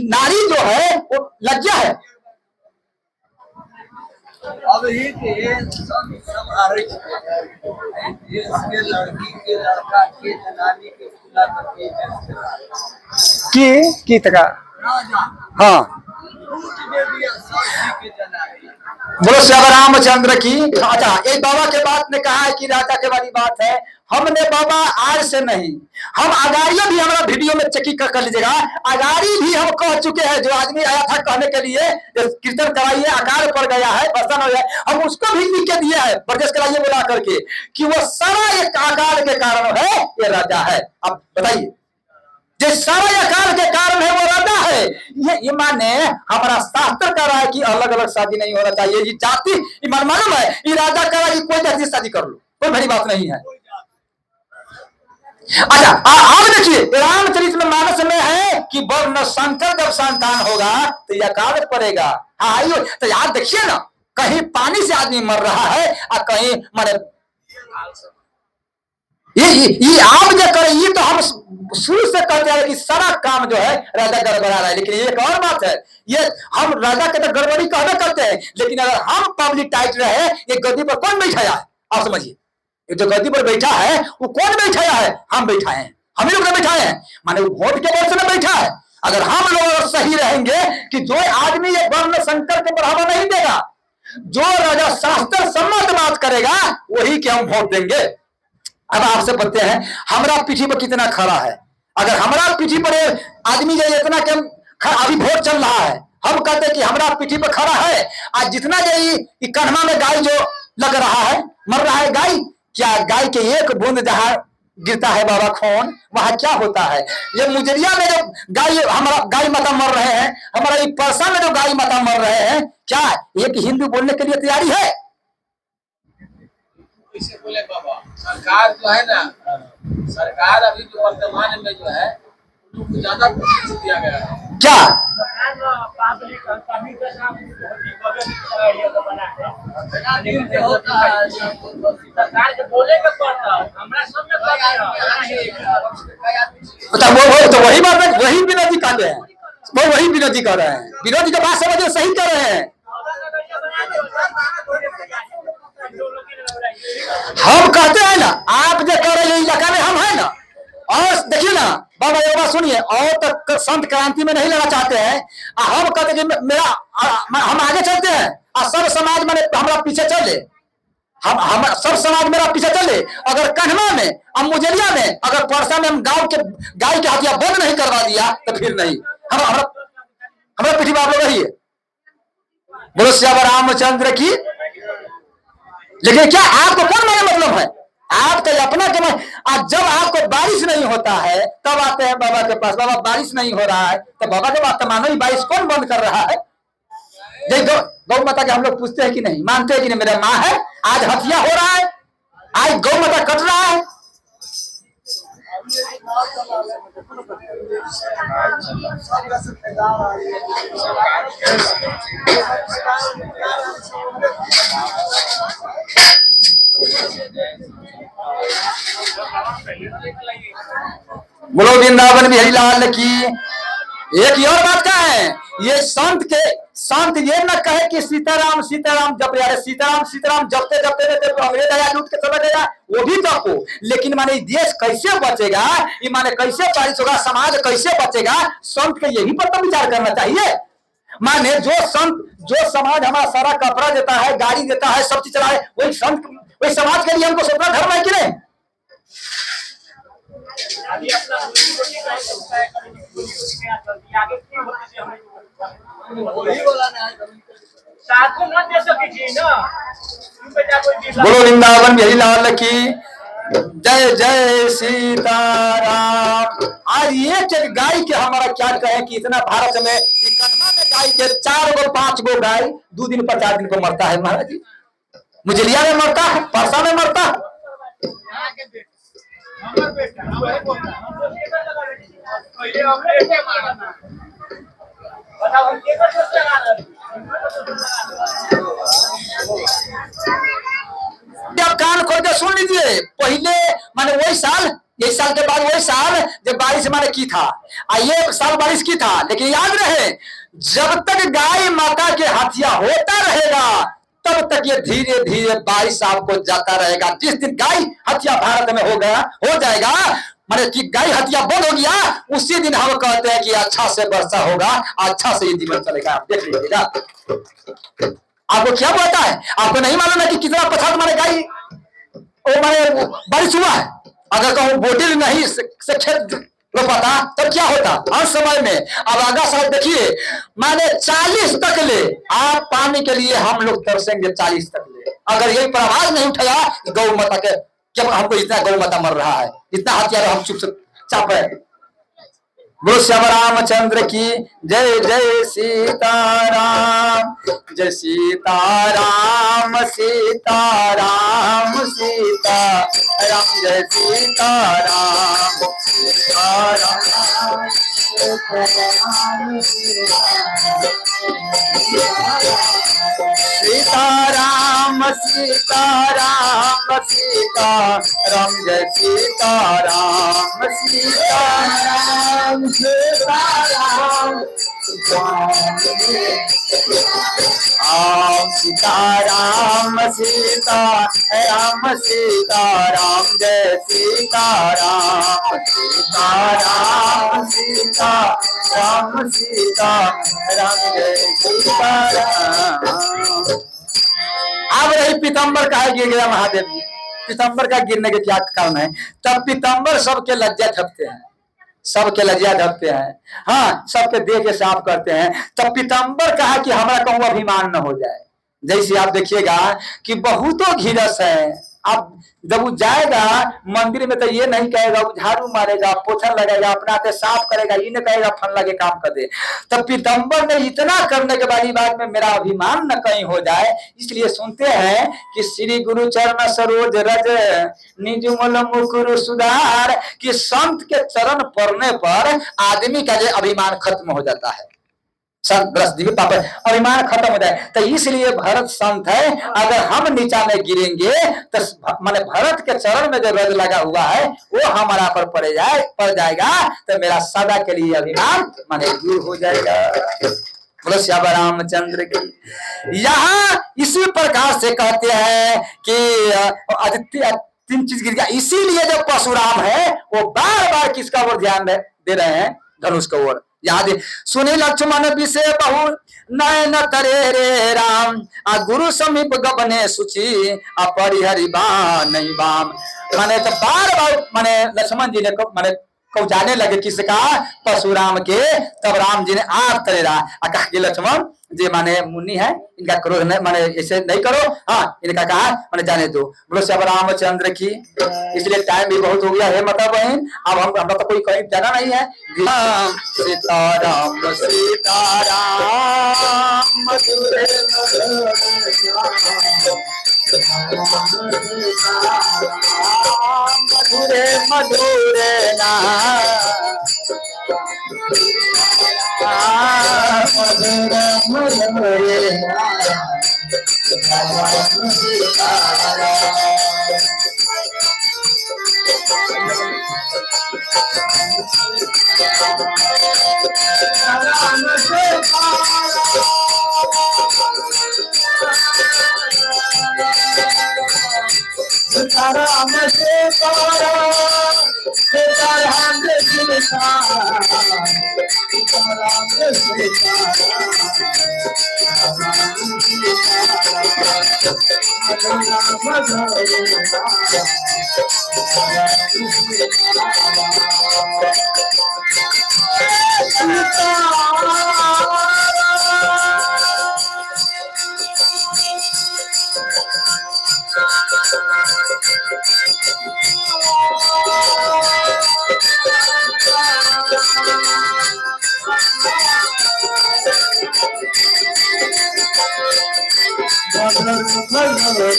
नारी जो है वो लज्जा है। अब ये सब आ रही है, इसके लड़की के लड़का के जनानी के खुला करके की तरह हाँ बोलो श्याम रामचंद्र की। अच्छा एक बाबा के बात ने कहा है कि राजा के वाली बात है, हमने बाबा आज से नहीं, हम अगाड़ियों भी हमारा वीडियो में चेकिंग कर लीजिएगा, अगाड़ी भी हम कह चुके हैं। जो आदमी आया था कहने के लिए कीर्तन कराइए, अकाल पड़ गया है, बर्तन हो गया, हम उसको भी लिख के दिया है प्रदेश कराइए बुला करके कि वो सारा एक अकाल के कारण है, ये राजा है। अब बताइए जो सारा अकाल के कारण है वो राजा है। ये माने हमारा शास्त्र कह रहा है कि अलग अलग शादी नहीं होना चाहिए, ये जाति मालूम है, ये राजा कह रहा है कि कोई जाति शादी कर लो, कोई बड़ी बात नहीं है। अच्छा आप देखिए रामचरितमानस में है कि वर्ण शंकर जब संतान होगा तो यह अकाल पड़ेगा। हाँ आइयो तो यार देखिए ना, कहीं पानी से आदमी मर रहा है और कहीं माने ये आप जो करें, ये तो हम शुरू से कहते हैं कि सारा काम जो है राजा गड़बड़ा रहा है। लेकिन ये एक और बात है, ये हम राजा के तो गड़बड़ी कहना करते हैं, लेकिन अगर हम पब्लिक टाइट रहे, ये गद्दी पर कौन बैठाया है? आप समझिए, ये जो गद्दी पर बैठा है वो कौन बैठाया है? हम बैठाए हैं, हम ही लोग बैठाए हैं, माने वो वोट के वजह से बैठा है। अगर हम लोग सही रहेंगे कि जो आदमी ये वर्ण संकर को बढ़ावा नहीं देगा, जो राजा शास्त्र सम्मत बात करेगा वही के हम वोट देंगे। अब आपसे पूछते हैं हमारा पीठी पर कितना खड़ा है? अगर हमारा पीठी पर आदमी जो इतना के अभी वोट चल रहा है, हम कहते हैं कि हमारा पीठी पर खड़ा है, आज जितना जो कन्हमा में गाय जो लग रहा है, मर रहा है गाय, क्या गाय के एक बूंद जहां गिरता है बाबा खून, वहां क्या होता है? ये मुजरिया में जो गाय हमारा गाय माता मर रहे हैं, हमारा ये परसा में जो गाय माता मर रहे हैं, क्या एक हिंदू बोलने के लिए तैयारी है? इसे बोले बाबा सरकार जो है ना, सरकार अभी जो वर्तमान में जो है उनको ज्यादा प्रेफरेंस दिया गया है। क्या सरकार के बोले का पड़ता हमरा सब वो तो वही बात है, वही विरोधी कहते हैं, वो वही विरोधी कर रहे हैं, विरोधी जो बात समझो सही कर रहे हैं। हम कहते हैं ना, आप जो कर रहे हैं इलाका में हम है ना, और देखिए ना बाबा ये बात सुनिए, और तो संत क्रांति में नहीं लड़ा चाहते हैं, हम कहते हैं कि मेरा हम आगे चलते हैं और सब समाज मैंने हमारा पीछे चले, हम सब समाज मेरा पीछे चले। अगर कन्हवा में और मुजरिया में अगर परसा में हम गांव के गाय के हथिया बंद नहीं करवा दिया तो फिर नहीं, हमारा पीठी बाप लोग रहिए। बोलो श्याम रामचंद्र की। लेकिन क्या आपको कौन मेरा मतलब है? आपका अपना जब आपको बारिश नहीं होता है तब आते हैं बाबा के पास, बाबा बारिश नहीं हो रहा है, तो बाबा के बात मानो ही, बारिश कौन बंद कर रहा है? गौ माता के हम लोग पूछते हैं कि नहीं, मानते हैं कि नहीं मेरा माँ है, आज हथिया हो रहा है, आज गौ माता कट रहा है। बोलो वृंदावन बिहारी लाल की। एक और बात क्या है, ये संत ये न कहे कि सीताराम सीताराम जप रहे, सीताराम सीताराम जपते जपते रहते अंग्रेज आया लूट के चला गया, वो भी जपो, लेकिन माने देश कैसे बचेगा, ये माने कैसे बारिश होगा, समाज कैसे बचेगा, संत के यही पर तो विचार करना चाहिए। माने जो समाज हमारा सारा कपड़ा देता है, गाड़ी देता है, सब चीज चलाए, वही संत, वही समाज के लिए हमको सोचना धर्म है कि नहीं? अभी अपना रोटी का होता है, कभी रोटी के चलती आगे क्यों होती है हमें वही बोला ना साधु न दे सकी थी ना तुम बेटा कोई जिला बोलो वृंदावन बिहारी लाल की जय जय सीताराम। आज एक गाय के हमारा क्या कहे कि इतना भारत में कन्हा में गाय के 4 गो 5 गो गाय 2 दिन पर 4 दिन पर मरता है महाराज जी। मुजलिया में मरता है, परसा में मरता है। हमार बेटा वही बोलता हम तो केकर लगा रहे पहले हमने ऐसे मारना बताओ हम केकर सोच लगा रहे आप कान खोल के सुन लीजिए। पहले माने वही साल, ये साल के बाद वही साल जब बारिश माने की था, ये साल बारिश की था, लेकिन याद रहे जब तक गाय माता के हथिया होता रहेगा तब तक ये धीरे धीरे बारिश आपको जाता रहेगा। जिस दिन गाय हत्या भारत में हो जाएगा, माने कि गाय हत्या बंद हो गया, उसी दिन हम कहते हैं कि अच्छा से वर्षा होगा, अच्छा से ये जीवन चलेगा। आप देख लीजिएगा। आपको क्या पता है? आपको नहीं मालूम है कि कितना पछाड़ माने गाय वो माने बारिश हुआ है। अगर कहूं बोटिल नहीं से खेत रोपाता तब क्या होता हर समय में। अब आगा साल देखिए माने 40 तक ले आप पानी के लिए हम लोग तरसेंगे 40 तक ले। अगर यही पर आवाज नहीं उठाया गौ माता के, जब हमको इतना गौ माता मर रहा है, इतना हथियार हम चुप चाप है। बोलो श्याम रामचंद्र की जय जय सीताराम, जय सीताराम सीताराम सीताराम, जय सीताराम सीताराम सीताराम सीताराम सीताराम, जय सीताराम सीताराम सीताराम सीताराम सीताराम सीताराम, जय सीताराम सीताराम सीताराम सीताराम, जय सीताराम। अब रही पीताम्बर काहे गिर गया महादेव जी। पीताम्बर का गिरने के क्या कारण है? तब पीताम्बर सबके लज्जा ढकते हैं, सबके लज्जा ढकते हैं, हाँ सबके देह के साफ करते हैं। तब पीताम्बर कहा कि हमारा कहूँ अभिमान न हो जाए। जैसे आप देखिएगा कि बहुतों घिरस है, आप जब वो जाएगा मंदिर में तो ये नहीं कहेगा, वो झाड़ू मारेगा, पोछा लगाएगा, अपना हाथ साफ करेगा, ये नहीं कहेगा फल लगे काम कर दे। तब पीताम्बर ने इतना करने के बाद में मेरा अभिमान न कहीं हो जाए, इसलिए सुनते हैं कि श्री गुरु चरण सरोज रज निजुमल मुकुर सुधार, कि संत के चरण पड़ने पर आदमी का जो अभिमान खत्म हो जाता है, अभिमान खत्म हो जाए। तो इसलिए भरत संत है, अगर हम नीचा में गिरेंगे तो माने भरत के चरण में जो रज लगा हुआ है वो हमारा पर पड़ जाएगा, तो मेरा सदा के लिए अभिमान माने दूर हो जाएगा। बोलो श्याम रामचंद्र की। यहाँ इसी प्रकार से कहते हैं कि आदित्य 3 चीज गिर गया। इसीलिए जो परशुराम है वो बार बार किसका ओर ध्यान दे रहे हैं? धनुष का ओर। याद सुनी लक्ष्मण विषय बहु नयन तरे रे राम, आ गुरु समीप गबने सुचि अपरिहरि नहीं बाम। माने तो बार बार माने लक्ष्मण जी ने माने जाने लगे किसका? परशुराम के। तब राम जी ने आग तरे रहा, कहा कि लक्ष्मण जी माने मुनि है, इनका क्रोध नहीं, माने ऐसे नहीं करो, हाँ इनका कहा माने जाने दो। बोलो श्याम रामचंद्र की। इसलिए टाइम भी बहुत हो गया है माता बहन, अब हम तो कोई कहीं जाना नहीं है। सीताराम सीताराम मधुरे मधुरे मधुरे मधुरे मधुरे सीताराम सीताराम सीताराम जय सीताराम, सीताराम जय सीताराम, राम सीताराम,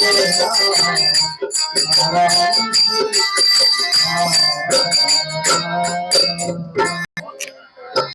हरे राम